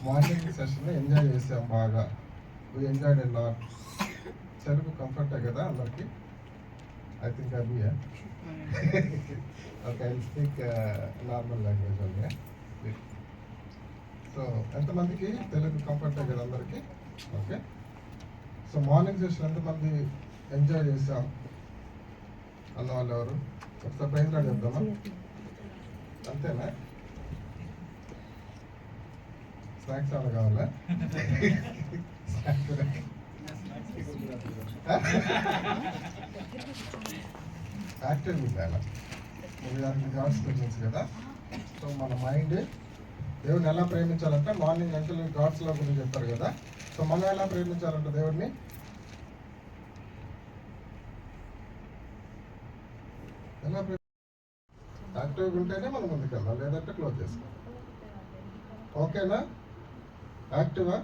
Morning session enjoy చేసాం బాగా. We enjoyed a lot. Telugu కంఫర్టే కదా అందరికి? ఐ థింక్ అవి okay, I speak normal language okay. So ఎంతమందికి తెలుగు కంఫర్టే కదా అందరికి? ఓకే. సో మార్నింగ్ సెషన్ ఎంతమంది ఎంజాయ్ చేసాం అన్న వాళ్ళు ఎవరు? ఒకసారి ప్రైజ్ లాడ్ చెప్తామా? అంతేనా? స్నాక్స్ ఏమైనా కావాలా? యాక్టివ్ కావాలా? గాడ్స్ ప్రెజెన్స్ కదా. సో మన మైండ్ దేవుడిని ఎలా ప్రేమించాలంటే మార్నింగ్ యాక్చువల్లీ గాడ్స్ లో గురించి చెప్తారు కదా. సో మనం ఎలా ప్రేమించాలంటే దేవుడిని ఎలా యాక్టివ్గా ఉంటేనే మనం ముందుకెళ్దాం, లేదంటే క్లోజ్ చేసుకోవాలి. ఓకేనా? యాక్టివా?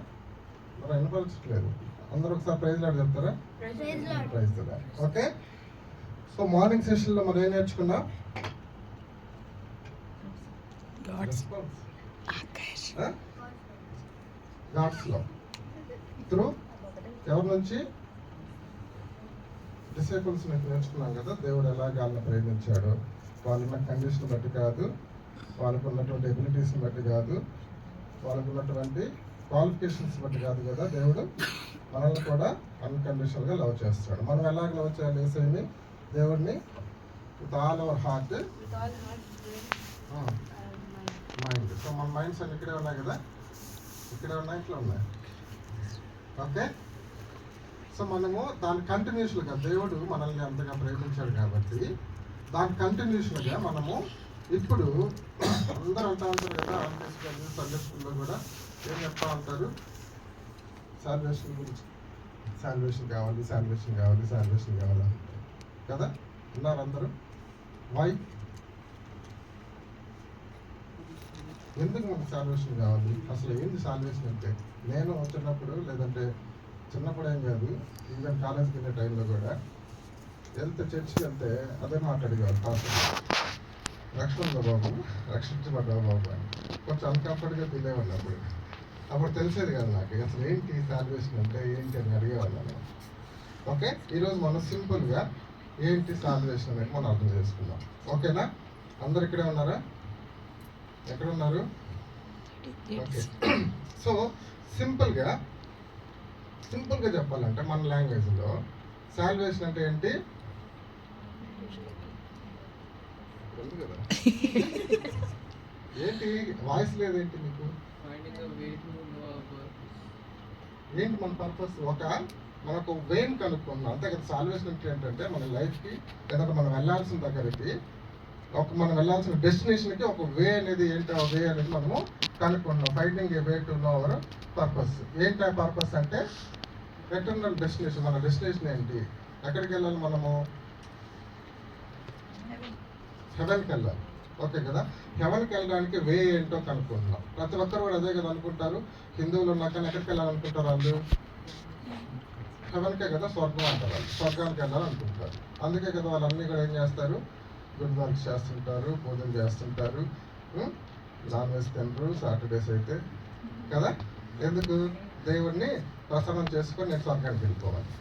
మరి వినపరచట్లేదు. అందరూ ఒకసారి ప్రైజ్ లాడ్ చెప్తారా? Praise Lord. Okay. So morning సెషన్లో మనం ఏం నేర్చుకున్నాం? గాడ్స్ లో త్రూ ఎవరి నుంచి? డిసైపుల్స్ నుంచి నేర్చుకున్నాం కదా. దేవుడు ఎలాగ వాళ్ళని ప్రేమించాడు, వాళ్ళున్న కండిషన్ బట్టి కాదు, వాళ్ళకు ఉన్నటువంటి ఎబిలిటీస్ని బట్టి కాదు, వాళ్ళకు ఉన్నటువంటి క్వాలిఫికేషన్స్ బట్టి కాదు కదా. దేవుడు మనల్ని కూడా అన్కండిషనల్గా లవ్ చేస్తాడు. మనం ఎలాగ లవ్ చేయాలి? ఏసైని, దేవుడిని with all our heart, mind. So మన మైండ్స్ అన్ని ఇక్కడే ఉన్నాయి కదా, ఇక్కడే ఉన్నాయి, ఇట్లా ఉన్నాయి. ఓకే. సో మనము దాని కంటిన్యూషన్గా దేవుడు మనల్ని అంతగా ప్రేమించాడు కాబట్టి దాని కంటిన్యూషన్గా మనము ఇప్పుడు అందరూ అంటూ ఉంటారు కదా, ఆంధ్రప్రదేశ్ సండే స్కూల్లో కూడా ఏం చెప్తా ఉంటారు? శాల్వేషన్ గురించి. శాల్వేషన్ కావాలి, శాల్వేషన్ కావాలి, శాల్వేషన్ కావాలి కదా. ఉన్నారు అందరూ. వై? ఎందుకు మనకు శాల్వేషన్ కావాలి? అసలు ఏంటి శాల్వేషన్ అంటే? నేను చిన్నప్పుడు, లేదంటే చిన్నప్పుడు ఏం కాదు, ఈవెన్ కాలేజ్కి వెళ్ళే టైంలో కూడా వెళ్తే, చర్చికి వెళ్తే అదే మాట్లాడేవారు పాస్టర్, రక్షణ బాబు, రక్షించబడ్డావు బాబు అని. కొంచెం అన్కంఫర్ట్గా ఫీల్ అయ్యేవాళ్ళు. అప్పుడు తెలిసేది కదా నాకు అసలు ఏంటి సాల్వేషన్ అంటే ఏంటి అని అడిగేవాళ్ళని. ఓకే. ఈరోజు మనం సింపుల్గా ఏంటి సాల్వేషన్ అనేది మనం అర్థం చేసుకుందాం. ఓకేనా? అందరు ఇక్కడే ఉన్నారా? ఎక్కడ ఉన్నారు? ఓకే. సో సింపుల్గా చెప్పాలంటే మన లాంగ్వేజ్లో సాల్వేషన్ అంటే ఏంటి? కదా ఏంటి వాయిస్ లేదేంటి మీకు? ఏంటి మన పర్పస్? మనకు వేన్ కనుక్కున్నాం అంతే కదా. సాల్వేషన్ అంటే ఏంటంటే మన లైఫ్కి, లేదంటే మనం వెళ్ళాల్సిన దగ్గరికి, మనం వెళ్ళాల్సిన డెస్టినేషన్కి ఒక వే అనేది ఏంటి, ఆ వే అనేది మనము కనుక్కున్నాం. Finding a way to know our purpose. ఏంటి ఆ పర్పస్ అంటే ఎటర్నల్ డెస్టినేషన్. మన డెస్టినేషన్ ఏంటి? ఎక్కడికి వెళ్ళాలి మనము? హెవెన్కి వెళ్ళాలి. ఓకే కదా. హెవెన్కి వెళ్ళడానికి వే ఏంటో కనుక్కుంటున్నాం. ప్రతి ఒక్కరు కూడా అదే కదా అనుకుంటారు. హిందువులు ఉన్నాక ఎక్కడికి వెళ్ళాలనుకుంటారు వాళ్ళు? హెవెన్కే కదా, స్వర్గం అంటారు వాళ్ళు. స్వర్గానికి వెళ్ళాలనుకుంటారు. అందుకే కదా వాళ్ళన్నీ కూడా ఏం చేస్తారు? గుడ్ వర్క్స్ చేస్తుంటారు, పూజలు చేస్తుంటారు, నాన్ వెజ్ తినరు సాటర్డేస్ అయితే కదా. ఎందుకు? దేవుడిని ప్రసన్నం చేసుకొని నేను స్వర్గానికి వెళ్ళిపోవాలి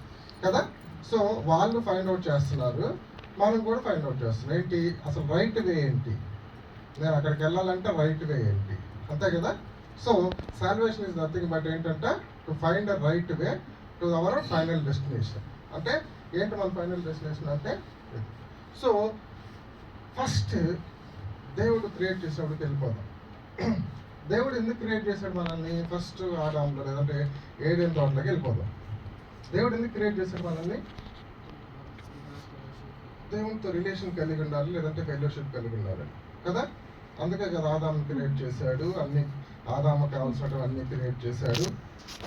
కదా. సో వాళ్ళు ఫైండ్ అవుట్ చేస్తున్నారు, మనం కూడా ఫైండ్ అవుట్ చేస్తున్నాం. ఏంటి అసలు రైట్ వే ఏంటి? నేను అక్కడికి వెళ్ళాలంటే రైట్ వే ఏంటి? అంతే కదా. So salvation is nothing but ఏంటంటే to find a right way to our final destination. అంటే ఏంటి మన ఫైనల్ డెస్టినేషన్ అంటే? సో ఫస్ట్ దేవుడు క్రియేట్ చేసినప్పుడు వెళ్ళిపోతాం. దేవుడు ఎందుకు క్రియేట్ చేశాడు మనల్ని? ఫస్ట్ ఆదాంలో, లేదంటే ఏడెన్ తోటలోకి వెళ్ళిపోతాం. దేవుడు ఎందుకు క్రియేట్ చేశాడు మనల్ని? దేవునితో రిలేషన్ కలిగి ఉండాలి, లేదంటే ఫెలోషిప్ కలిగి ఉండాలి కదా. అందుకే కదా ఆదాము క్రియేట్ చేశాడు, అన్ని ఆదాము కావాల్సినవి అన్ని క్రియేట్ చేశాడు.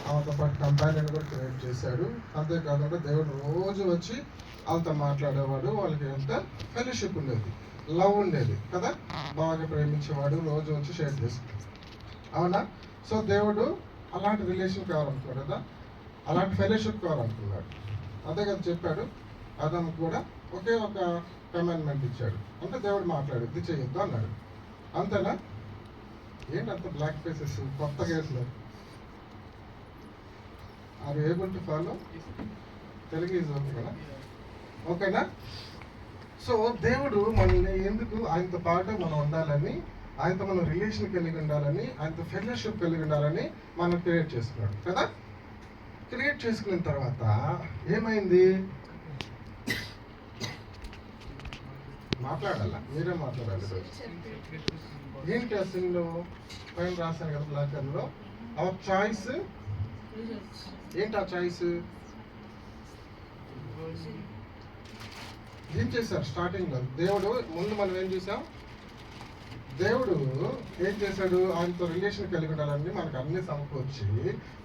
ఆమెతో పాటు కంపానియన్ కూడా క్రియేట్ చేశాడు. అంతేకాకుండా దేవుడు రోజు వచ్చి వాళ్ళతో మాట్లాడేవాడు. వాళ్ళకి ఎంత ఫెలోషిప్ ఉండేది, లవ్ ఉండేది కదా. బాగా ప్రేమించేవాడు, రోజు వచ్చి షేర్ చేసుకుంటాడు. అవునా? సో దేవుడు అలాంటి రిలేషన్ కావాలనుకున్నాడు కదా, అలాంటి ఫెలోషిప్ కావాలనుకున్నాడు. అంతే కదా చెప్పాడు. ఆదాముకు కూడా ఒకే ఒక కమాండ్మెంట్ ఇచ్చాడు. అంటే దేవుడు మాట్లాడు, ఇది చేయొద్దు అన్నాడు. అంతేనా? ఏంటంత బ్లాక్ ఫేసెస్ కొత్త కేసులు? Are able to follow? Telugu is okay కదా? ఓకేనా? సో దేవుడు మనల్ని ఎందుకు ఆయనతో పాటు మనం ఉండాలని, ఆయనతో మనం రిలేషన్ కలిగి ఉండాలని, ఆయనతో ఫెలోషిప్ కలిగి ఉండాలని మనం క్రియేట్ చేసుకున్నాడు కదా. క్రియేట్ చేసుకున్న తర్వాత ఏమైంది? మాట్లాడాల, మీరే మాట్లాడాలి. ఏంటి ఆ సిన్లో పైన రాశాను కదా బ్లాకర్లో, అవర్ చాయిస్. ఏంటి ఆ చాయిస్? ఏం చేశారు స్టార్టింగ్ లో? దేవుడు ముందు మనం ఏం చూసాం? దేవుడు ఏం చేశాడు? ఆయనతో రిలేషన్ కలిగి ఉండాలని మనకు అన్ని సమకూర్చి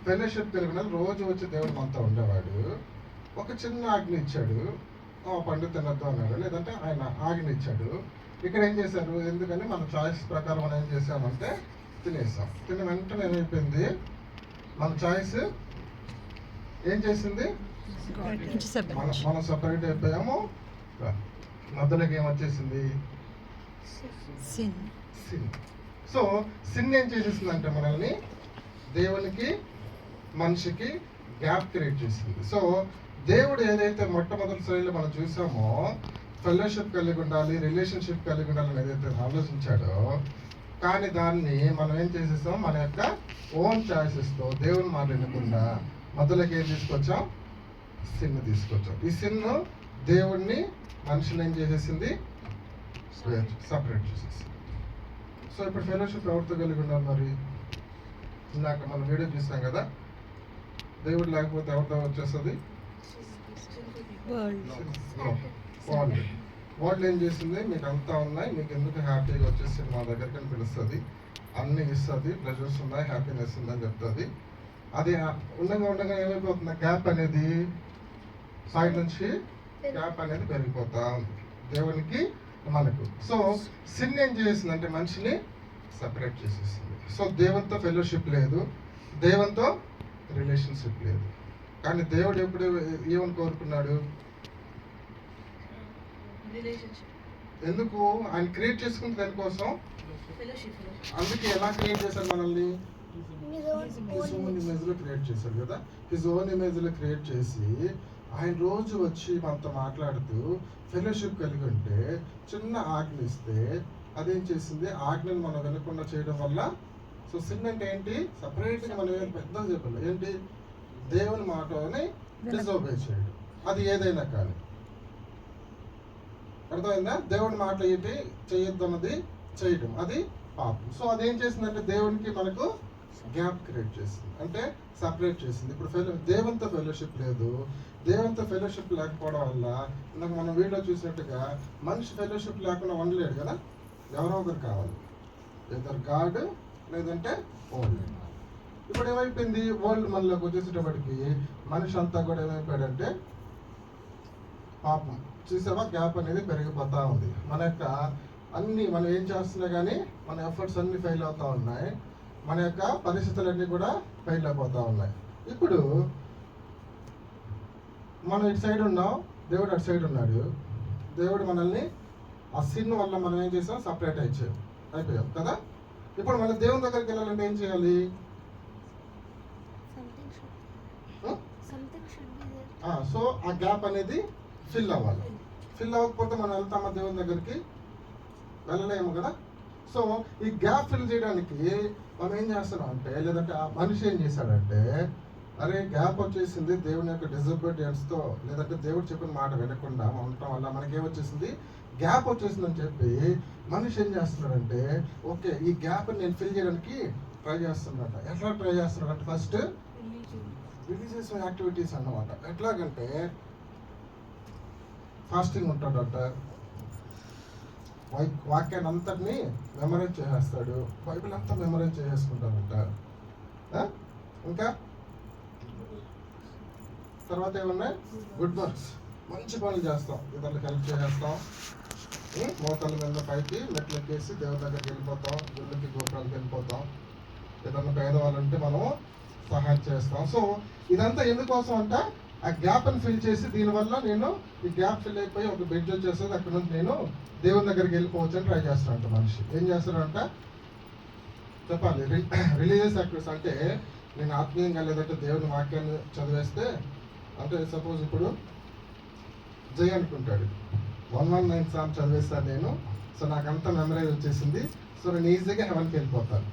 ఫెలోషిప్ కలిగి ఉండాలి. రోజు వచ్చి దేవుడు మనతో ఉండేవాడు. ఒక చిన్న ఆజ్ఞ ఇచ్చాడు, పండు తినద్దు అన్నాడు, లేదంటే ఆయన ఆజ్ఞ ఇచ్చాడు. ఇక్కడ ఏం చేశారు? ఎందుకని మన చాయిస్ ప్రకారం మనం ఏం చేసామంటే తినేసాం. తిన్న వెంటనే ఏమైపోయింది? మన చాయిస్ ఏం చేసింది? మనం సపరేట్ అయిపోయాము. మధ్యలోకి ఏమొచ్చేసింది? సిన్. సో సిన్ ఏం చేసేసింది అంటే మనల్ని దేవునికి మనిషికి గ్యాప్ క్రియేట్ చేసింది. సో దేవుడు ఏదైతే మొట్టమొదటిసారిలో మనం చూసామో ఫెలోషిప్ కలిగి ఉండాలి, రిలేషన్షిప్ కలిగి ఉండాలని ఏదైతే ఆలోచించాడో, కానీ దాన్ని మనం ఏం చేసేసాం? మన యొక్క ఓన్ చాయిసెస్తో దేవుని మాట వినకుండా మధ్యలోకి ఏం తీసుకొచ్చాం? సిన్ తీసుకొచ్చాం. ఈ సిన్ దేవుణ్ణి మనుషులు ఏం చేసేసింది? సపరేట్ చేసేసింది. సో ఇప్పుడు ఫెలోషిప్ ఎవరితో కలిగి ఉన్నారు మరి? ఇందాక మనం వీడియో చూసాం కదా, దేవుడు లేకపోతే ఎవరితో వచ్చేస్తుంది? వరల్డ్ ఏం చేసింది? మీకు అంతా ఉన్నాయి, మీకు ఎందుకు హ్యాపీగా వచ్చేసి మా దగ్గరికి అని పిలుస్తుంది, అన్ని ఇస్తుంది, ప్లెజర్స్ ఉన్నాయి, హ్యాపీనెస్ ఉందని చెప్తుంది. అది ఉండగా ఉండగా ఏమైపోతుంది? గ్యాప్ అనేది సైడ్ నుంచి గ్యాప్ అనేది పెరిగిపోతా ఉంది దేవునికి మనకు. సో సిన్ ఏం చేసిందంటే మనిషిని సపరేట్ చేసేసింది. సో దేవునితో ఫెలోషిప్ లేదు, దేవునితో రిలేషన్షిప్ లేదు. కానీ దేవుడు ఎప్పుడు ఏమని కోరుకున్నాడు? ఎందుకు? ఆయన క్రియేట్ చేసుకుంది దానికోసం. అందుకే ఎలా క్రియేట్ చేశారు మనల్ని? హిజ్ ఓన్ ఇమేజ్ లో క్రియేట్ చేశారు కదా. హిజ్ ఓన్ ఇమేజ్ లో క్రియేట్ చేసి ఆయన రోజు వచ్చి మనతో మాట్లాడుతూ ఫెలోషిప్ కలిగి ఉంటే చిన్న ఆజ్ఞ ఇస్తే అదేం చేసింది? ఆజ్ఞను మనం వినకుండా చేయడం వల్ల. సో సిన్ అంటే ఏంటి? సపరేట్గా మనం ఏం పెద్దగా చెప్పాలి, ఏంటి? దేవుని మాటని డిజోబే చేయడం. అది ఏదైనా కానీ అర్థమైందా? దేవుని మాట ఏంటి? చేయొద్దు అన్నది చేయడం, అది పాపం. సో అదేం చేసిందంటే దేవునికి మనకు గ్యాప్ క్రియేట్ చేసింది, అంటే సపరేట్ చేసింది. ఇప్పుడు దేవునితో ఫెలోషిప్ లేదు. దేవునితో ఫెలోషిప్ లేకపోవడం వల్ల ఇందాక మనం వీడియో చూసినట్టుగా మనిషి ఫెలోషిప్ లేకుండా ఉండలేడు కదా. ఎవరో ఒకరు కావాలి, ఇద్దరు గాడ్ లేదంటే వరల్డ్. ఇప్పుడు ఏమైపోయింది? వరల్డ్ మనలోకి వచ్చేసేటప్పటికి మనిషి అంతా కూడా ఏమైపోయాడంటే పాపం. చూసావా? గ్యాప్ అనేది పెరిగిపోతూ ఉంది. మన యొక్క అన్ని మనం ఏం చేస్తున్నా కానీ మన ఎఫర్ట్స్ అన్ని ఫెయిల్ అవుతూ ఉన్నాయి, మన యొక్క పరిస్థితులన్నీ కూడా ఫెయిల్ అయిపోతూ ఉన్నాయి. ఇప్పుడు మనం ఇటు సైడ్ ఉన్నాం, దేవుడు అటు సైడ్ ఉన్నాడు. దేవుడు మనల్ని ఆ సిన్ వల్ల మనం ఏం చేసాం? సపరేట్ అయిపోయాం కదా. ఇప్పుడు మన దేవుని దగ్గరికి వెళ్ళాలంటే ఏం చేయాలి? సో ఆ గ్యాప్ అనేది ఫిల్ అవ్వాలి. ఫిల్ అవ్వకపోతే మనం వెళ్తామా దేవుని దగ్గరికి? వెళ్ళలేము కదా. సో ఈ గ్యాప్ ఫిల్ చేయడానికి మనం ఏం చేస్తున్నాం అంటే, లేదంటే ఆ మనిషి ఏం చేశాడంటే, అరే గ్యాప్ వచ్చేసింది దేవుని యొక్క డిజోబీడియన్స్తో, లేదంటే దేవుడు చెప్పిన మాట వినకుండా ఉండటం వల్ల మనకేమొచ్చేసింది? గ్యాప్ వచ్చేసిందని చెప్పి మనిషి ఏం చేస్తున్నాడంటే, ఓకే ఈ గ్యాప్ నేను ఫిల్ చేయడానికి ట్రై చేస్తున్నాడట. ఎట్లా ట్రై చేస్తున్నాడంటే, ఫస్ట్ రిలీజియస్ యాక్టివిటీస్ అన్నమాట. ఎట్లాగంటే ఫాస్టింగ్ ఉంటాడట, వాక్యాన్ని అంతటినీ మెమరైజ్ చేసేస్తాడు, బైబిల్ అంతా మెమరైజ్ చేసేసుకుంటాడంట. ఇంకా తర్వాత ఏమన్నాయి? గుడ్ వర్క్స్, మంచి పనులు చేస్తాం, ఇతరులకు హెల్ప్ చేసేస్తాం, మోతల మీద పైకి మెట్లు ఎక్కేసి దేవుడి దగ్గరికి వెళ్ళిపోతాం, గుళ్ళకి గోపురాలకు వెళ్ళిపోతాం, ఏదన్నా పేదవాళ్ళు ఉంటే మనం సహాయం చేస్తాం. సో ఇదంతా ఎందుకోసం అంటే ఆ గ్యాప్ని ఫిల్ చేసి, దీనివల్ల నేను ఈ గ్యాప్ ఫిల్ అయిపోయి ఒక బెడ్జ్ వచ్చేస్తుంది, అక్కడ నుంచి నేను దేవుని దగ్గరికి వెళ్ళిపోవచ్చు అని ట్రై చేస్తానంట. మనిషి ఏం చేస్తాడంట? చెప్పాలి. రిలీజియస్ యాక్టివిటీస్ అంటే నేను ఆత్మీయంగా లేదంటే దేవుని వాక్యాన్ని చదివేస్తే, అంటే సపోజ్ ఇప్పుడు జై అనుకుంటాడు 119 సార్లు చదివేస్తాను నేను, సో నాకు అంతా మెమరైజ్ వచ్చేసింది, సో నేను ఈజీగా హెవెన్కి వెళ్ళిపోతాను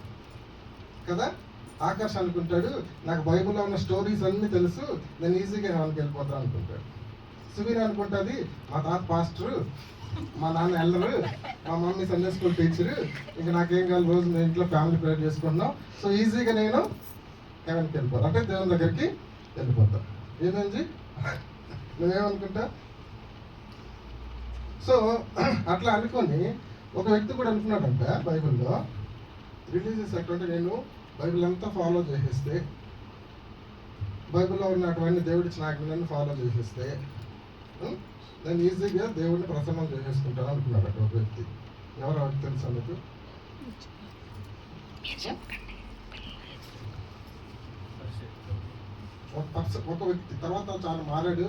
కదా. ఆకర్ష్ అనుకుంటాడు నాకు బైబిల్లో ఉన్న స్టోరీస్ అన్నీ తెలుసు, నేను ఈజీగా హెవెన్కి వెళ్ళిపోతాను అనుకుంటాడు. సువీర్ అనుకుంటుంది మా తాత పాస్టరు, మా నాన్న ఎల్లరు, మా మమ్మీ సండే స్కూల్ టీచరు, ఇంకా నాకేం కాదు రోజు నేను ఇంట్లో ఫ్యామిలీ ప్రేయర్ చేసుకుంటున్నాం, సో ఈజీగా నేను హెవెన్కి వెళ్ళిపోతాను, అంటే దేవుని దగ్గరికి వెళ్ళిపోతాను. ఏమేంది నువ్వేమనుకుంటా? సో అట్లా అనుకొని ఒక వ్యక్తి కూడా అనుకున్నాడంట బైబిల్లో, రిలీజియస్ యాక్ట్ నేను బైబిల్ అంతా ఫాలో చేసేస్తే, బైబిల్లో ఉన్నటువంటి దేవుడి ఆజ్ఞలను ఫాలో చేసేస్తే నేను ఈజీగా దేవుడిని ప్రసన్నం చేసేసుకుంటాను అనుకున్నాడు అక్కడ ఒక వ్యక్తి. ఎవరు తెలుసా మీకు? ఒక వ్యక్తి తర్వాత చాలా మారాడు,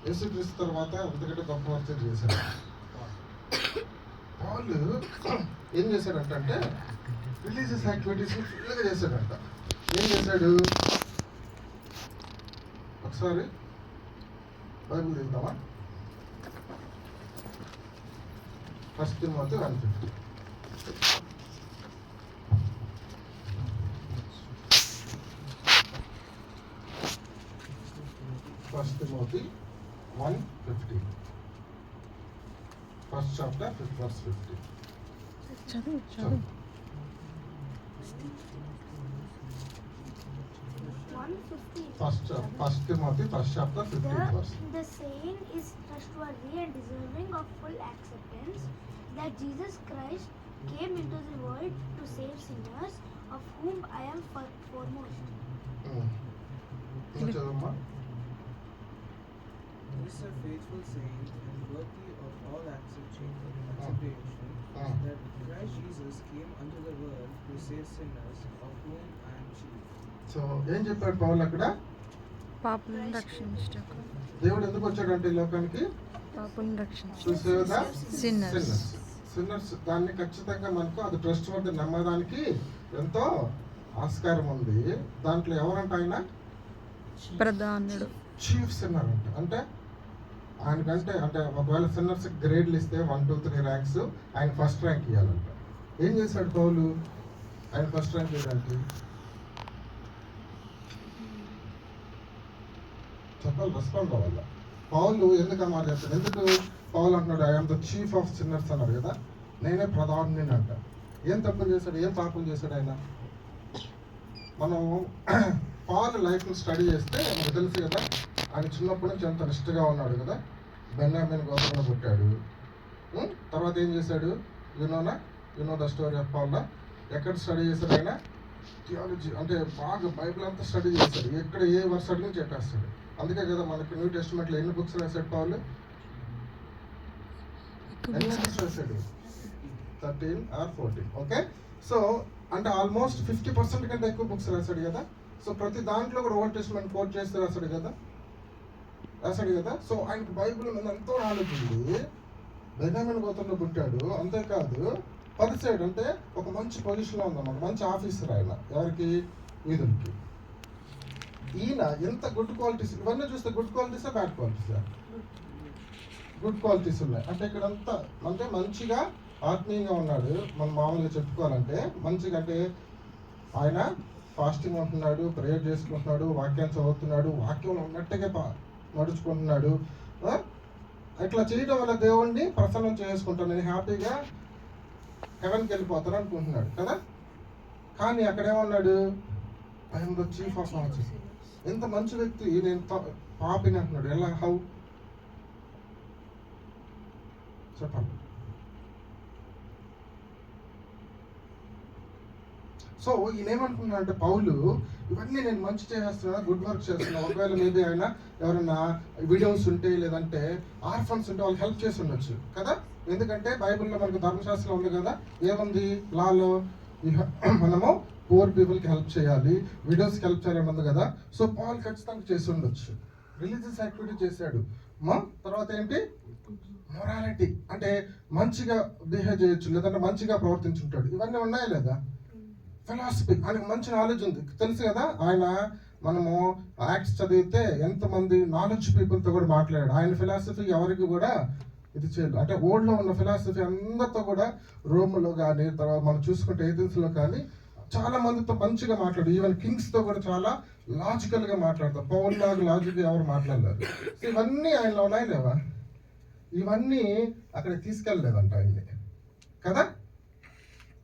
యేసుక్రీస్తు తర్వాత అంతకంటే గొప్ప పరిచయం చేశాడు. వాళ్ళు ఏం చేశాడంటే రిలీజియస్ యాక్టివిటీస్ ఫుల్గా చేశాడంట. ఏం చేశాడు? ఒకసారి బైబిల్ తిందామా? 1 Timothy 1:50. 1 Timothy 1:50. First chapter, verse 50. చదువు. First Timothy, first chapter, 15th verse. The saying is trustworthy and deserving of full acceptance that Jesus Christ came into the world to save sinners, of whom I am foremost. చదవమ్మా. This is a faithful saying and worthy of all acceptation that Christ Jesus came unto the world to save sinners, of whom I am chief. So ఏం చెప్పాడు పౌలు అక్కడ? పాపులను రక్షించుటకు. దేవుడు ఎందుకు వచ్చాడంటే ఈ లోకానికి? పాపులను రక్షించుటకు. To save the sinners. sinners. దాన్ని ఖచ్చితంగా మనకు అది ట్రస్ట్ వర్త్ నమ్మడానికి ఎంతో ఆస్కారం ఉంది. దాంట్లో ఎవరంటే ఆయన ప్రధానుడు, చీఫ్ సిన్నర్ అంట. అంటే ఆయనకంటే అంటే ఒకవేళ సిన్నర్స్ గ్రేడ్లు ఇస్తే 1, 2, 3 ర్యాంక్స్, ఆయన ఫస్ట్ ర్యాంక్ ఇవ్వాలంట. ఏం చేశాడు పౌలు ఆయన ఫస్ట్ ర్యాంక్ ఇవ్వడానికి? చెప్పాలి, రెస్పాండ్ అవ్వాల. పౌలు ఎందుకు మాట చెప్తాడు? ఎందుకు పౌలు అంటున్నాడు I'm the chief of sinners అన్నాడు కదా, నేనే ప్రధాని అంట. ఏం తప్పులు చేశాడు, ఏం పాపం చేశాడు ఆయన? మనం పౌలు లైఫ్ని స్టడీ చేస్తే మనకు తెలుసు కదా, ఆయన చిన్నప్పటి నుంచి ఎంత నిష్ఠగా ఉన్నాడు కదా. బెన్యామిన్ గోత్రంలో పుట్టాడు. తర్వాత ఏం చేశాడు? You know the story of Paul. ఎక్కడ స్టడీ చేశాడు ఆయన? థియాలజీ, అంటే బాగా బైబిల్ అంతా స్టడీ చేశాడు. ఎక్కడ ఏ వర్స్ అడిగి చెప్పేస్తాడు. అందుకే కదా మనకి న్యూ టెస్ట్మెంట్లో ఎన్ని బుక్స్ రాశాడు పౌలు? ఎన్ని బుక్స్ రాశాడు? 13 or 14. ఓకే, సో అంటే ఆల్మోస్ట్ 50% కంటే ఎక్కువ బుక్స్ రాశాడు కదా. సో ప్రతి దాంట్లో కూడా ఓల్డ్ టెస్ట్మెంట్ కోట్ చేస్తే రాశాడు కదా. సో ఆయనకు బైబిల్ మీద ఎంతో నాలెడ్జ్ ఉంది. బెన్యామిన్ గోత్రంలో పుట్టాడు. అంతేకాదు పరిచయుడు, అంటే ఒక మంచి పొజిషన్లో ఉందన్నమాట, మంచి ఆఫీసర్ ఆయన. ఎవరికి? వీధులకి. ఈయన ఎంత గుడ్ క్వాలిటీస్, ఇవన్నీ చూస్తే గుడ్ క్వాలిటీసా బ్యాడ్ క్వాలిటీసా? గుడ్ క్వాలిటీస్ ఉన్నాయి. అంటే ఇక్కడంతా అంటే మంచిగా ఆత్మీయంగా ఉన్నాడు. మనం మామూలుగా చెప్పుకోవాలంటే మంచిగా, అంటే ఆయన ఫాస్టింగ్ ఉంటున్నాడు, ప్రేయర్ చేసుకుంటున్నాడు, వాక్యాన్ని చదువుతున్నాడు, వాక్యంలో ఉన్నట్టుగా నడుచుకుంటున్నాడు. ఇట్లా చేయడం వల్ల దేవుణ్ణి ప్రసన్నం చేసుకుంటాను, నేను హ్యాపీగా హెవెన్కి వెళ్ళిపోతాను అనుకుంటున్నాడు కదా. కానీ అక్కడ ఏమన్నాడు? I'm the chief of all. ఎంత మంచి వ్యక్తి, నేను పాపిని అంటున్నాడు. ఎలా? హౌ? చెప్పండి. సో ఈయన ఏమనుకున్నా అంటే పౌలు ఇవన్నీ నేను మంచి చేస్తున్నా, గుడ్ వర్క్ చేస్తున్నా. ఒకవేళ మేబీ ఆయన ఎవరైనా వీడియోస్ ఉంటే లేదంటే ఆర్ఫన్స్ ఉంటే వాళ్ళు హెల్ప్ చేసి ఉండొచ్చు కదా. ఎందుకంటే బైబిల్లో మనకు ధర్మశాస్త్రం ఉంది కదా, ఏముంది లాలో? మనము పూర్ పీపుల్కి హెల్ప్ చేయాలి, విడోస్కి హెల్ప్ చేయాలని ఉంది కదా. సో పౌలు ఖచ్చితంగా చేసి ఉండొచ్చు. రిలీజియస్ యాక్టివిటీ చేశాడు. తర్వాత ఏంటి? మొరాలిటీ, అంటే మంచిగా బిహేవ్ చేయొచ్చు, లేదంటే మంచిగా ప్రవర్తించుంటాడు. ఇవన్నీ ఉన్నాయా లేదా? ఫిలాసఫీ, ఆయనకు మంచి నాలెడ్జ్ ఉంది. తెలుసు కదా, ఆయన మనము యాక్ట్స్ చదివితే ఎంతమంది నాలెడ్జ్ పీపుల్తో కూడా మాట్లాడాడు. ఆయన ఫిలాసఫీ ఎవరికి కూడా ఇది చేయలేదు. అంటే ఓల్డ్లో ఉన్న ఫిలాసఫీ అందరితో కూడా, రోమ్లో కానీ, తర్వాత మనం చూసుకుంటే ఏథెన్స్లో కానీ చాలా మందితో మంచిగా మాట్లాడు. ఈవెన్ కింగ్స్తో కూడా చాలా లాజికల్గా మాట్లాడతారు. పౌల్ లాగా లాజిక్ ఎవరు మాట్లాడలేరు. సో ఇవన్నీ ఆయనలో ఉన్నాయి లేవా? ఇవన్నీ అక్కడికి తీసుకెళ్ళలేదంట ఆయన్ని కదా.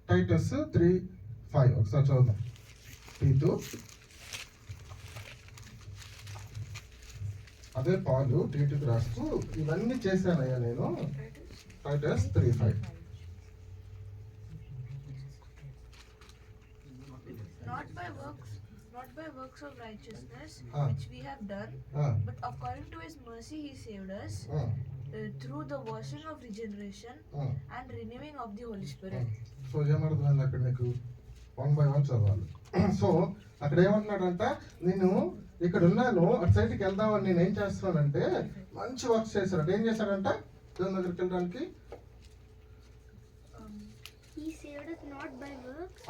టైటస్ 3:5 ఒకసారి చదువుదాం. తీతు, అదే పాలు టీటుకు రాస్తూ ఇవన్నీ చేశానయ్యా నేను. Titus 3:5. Not by works of righteousness Ah. which we have done, Ah. but according to His mercy He saved us through the washing of regeneration and renewing of the Holy Spirit. So ఏమర్థమైంది అక్కడ నీకు? 1 by 1 చదవాలి. So అక్కడ ఏమంటున్నాడంట, నేను ఇక్కడ ఉన్నాను, అటు సైడ్కి వెళ్దామని నేను ఏం చేస్తున్నానంటే మంచి వర్క్ చేశాడు. ఏం చేశాడంట దేవుని దగ్గరికి వెళ్ళడానికి? He saved us not by works.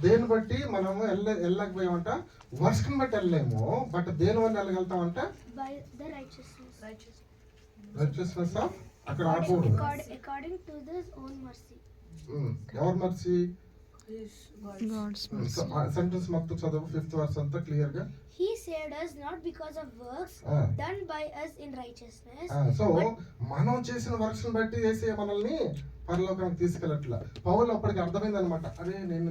దేని బట్టి మనము వెళ్ళకపోయామంట? వర్క్ని బట్టి వెళ్ళలేము, బట్ దేని వల్ల వెళ్ళగలుగుతామంట? By the righteousness. Righteousness of, అక్కడ ఆపకూడదు. According to His own mercy. ఎవరి మర్సీ? His గాడ్స్ సెంటెన్స్ మొత్తం చదువు, 5th verse అంతా క్లియర్ గా. He saved us not because of works Ah. done by us in righteousness. So మనం చేసిన works బట్టి వేసే మనల్ని పరలోకానికి తీసుకెళ్ళట్లా. పౌలు అప్పటికి అర్థమైంది అనమాట. అరే నేను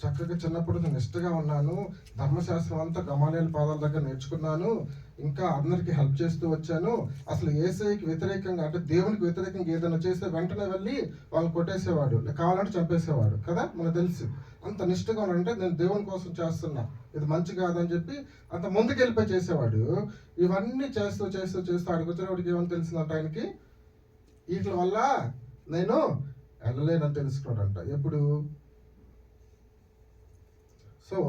చక్కగా చిన్నప్పుడు నేను నిష్ఠగా ఉన్నాను, ధర్మశాస్త్రం అంతా గమాలియల్ పాదాల దగ్గర నేర్చుకున్నాను, ఇంకా అందరికి హెల్ప్ చేస్తూ వచ్చాను. అసలు యేసయ్యకి వ్యతిరేకంగా, అంటే దేవునికి వ్యతిరేకంగా ఏదైనా చేస్తే వెంటనే వెళ్ళి వాళ్ళు కొట్టేసేవాడు, కావాలంటే చంపేసేవాడు కదా, మనకు తెలుసు. అంత నిష్ఠగా ఉన్నాడంటే నేను దేవుని కోసం చేస్తున్నా, ఇది మంచి కాదని చెప్పి అంత ముందుకు వెళ్ళిపోయి చేసేవాడు. ఇవన్నీ చేస్తూ చేస్తూ చేస్తూ ఆడికి వచ్చేవాడికి ఏమని తెలిసిందంట ఆయనకి? వీటి వల్ల నేను వెళ్ళలేనని తెలుసుకున్నాడంట. ఎప్పుడు? సో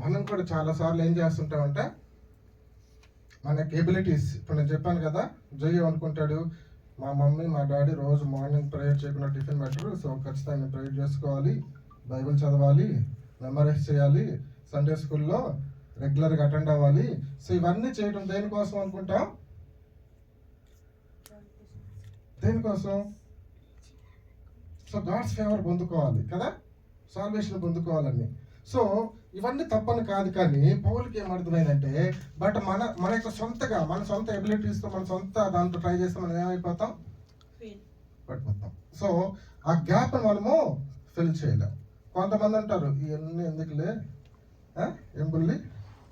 మనం కూడా చాలాసార్లు ఏం చేస్తుంటామంటే మన ఎబిలిటీస్, ఇప్పుడు నేను చెప్పాను కదా, జయ అనుకుంటాడు మా మమ్మీ మా డాడీ రోజు మార్నింగ్ ప్రేయర్ చేయకుండా టిఫిన్ పెట్టరు, సో ఖచ్చితంగా నేను ప్రేయర్ చేసుకోవాలి, బైబిల్ చదవాలి, మెమరైజ్ చేయాలి, సండే స్కూల్లో రెగ్యులర్గా అటెండ్ అవ్వాలి. సో ఇవన్నీ చేయడం దేనికోసం అనుకుంటాం? దేనికోసం? సో గాడ్స్ ఫేవర్ పొందుకోవాలి కదా, సాల్వేషన్ పొందుకోవాలని. సో ఇవన్నీ తప్పని కాదు, కానీ పౌలుకి ఏమర్థమైందంటే, బట్ మన యొక్క సొంతగా, మన సొంత ఎబిలిటీస్తో, మన సొంత దాంతో ట్రై చేస్తే మనం ఏమైపోతాం? పడిపోతాం. సో ఆ గ్యాప్ మనము ఫిల్ చేయలేం. కొంతమంది అంటారు ఇవన్నీ ఎందుకులే, ఏం బుల్లి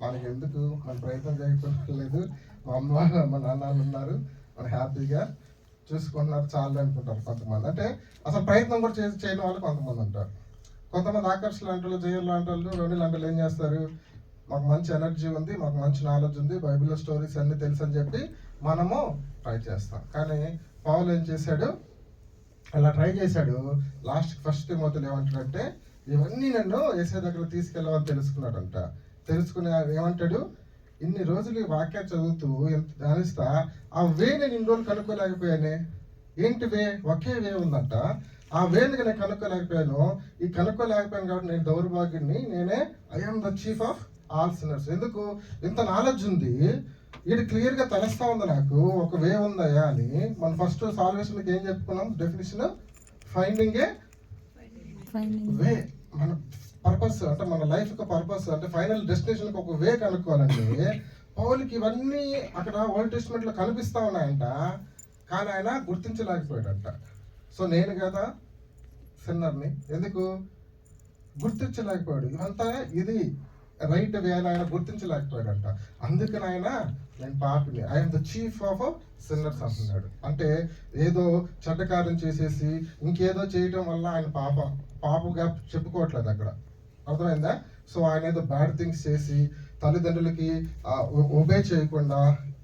మనకి ఎందుకు, మన ప్రయత్నం చేయలేదు, మా అమ్మ మా నాన్నలు ఉన్నారు, మన హ్యాపీగా చూసుకుంటున్నారు చాలు అనుకుంటారు కొంతమంది. అంటే అసలు ప్రయత్నం కూడా చేయని వాళ్ళు కొంతమంది ఉంటారు. కొంతమంది ఆకర్షణ లాంటి జైలు లాంటి వాళ్ళు, రోని లాంటి వాళ్ళు ఏం చేస్తారు, మాకు మంచి ఎనర్జీ ఉంది, మాకు మంచి నాలెడ్జ్ ఉంది, బైబిల్ స్టోరీస్ అన్నీ తెలుసు అని చెప్పి మనము ట్రై చేస్తాం. కానీ పౌలు ఏం చేశాడు? అలా ట్రై చేశాడు. లాస్ట్ 1 తిమోతిలో ఏమంటాడంటే, ఇవన్నీ నన్ను యేసయ్య దగ్గర తీసుకెళ్ళవని తెలుసుకున్నాడంట. తెలుసుకుని ఏమంటాడు, ఇన్ని రోజులు ఈ వాక్యాలు చదువుతూ ధ్యానిస్తా ఆ వే నేను ఇన్ని రోజులు కనుక్కోలేకపోయానే. ఏంటి వే? ఒకే వే ఉందంట. ఆ వేనుక నేను కనుక్కోలేకపోయాను. ఈ కనుక్కోలేకపోయాను కాబట్టి నేను దౌర్భాగ్యుడిని, నేనే I'm the chief of all sinners. ఎందుకు? ఇంత నాలెడ్జ్ ఉంది, ఇది క్లియర్గా తెలుస్తా ఉంది నాకు, ఒక వే ఉందయ్యా అని. మనం ఫస్ట్ సాల్వేషన్కి ఏం చెప్పుకున్నాం డెఫినేషన్? ఫైండింగ్ ఏ వే. మన పర్పస్ అంటే మన లైఫ్ యొక్క పర్పస్ అంటే ఫైనల్ డెస్టినేషన్కి ఒక వే కనుక్కోవాలంటే, పౌలుకి ఇవన్నీ అక్కడ ఓల్డ్ టెస్ట్మెంట్లో కనిపిస్తూ ఉన్నాయంట, కానీ ఆయన గుర్తించలేకపోయాడంట. సో నేను కదా సిన్నర్ని, ఎందుకు గుర్తించలేకపోయాడు? ఇవంతా ఇది రైట్ వే అని ఆయన గుర్తించలేకపోయాడంట. అందుకని ఆయన నేను పాపిని, I'm the chief of sinners అంటున్నాడు. అంటే ఏదో చెడ్డ కార్యం చేసేసి ఇంకేదో చేయటం వల్ల ఆయన పాపగా చెప్పుకోవట్లేదు అక్కడ, అర్థమైందా? సో ఆయన ఏదో బ్యాడ్ థింగ్స్ చేసి తల్లిదండ్రులకి ఒబే చేయకుండా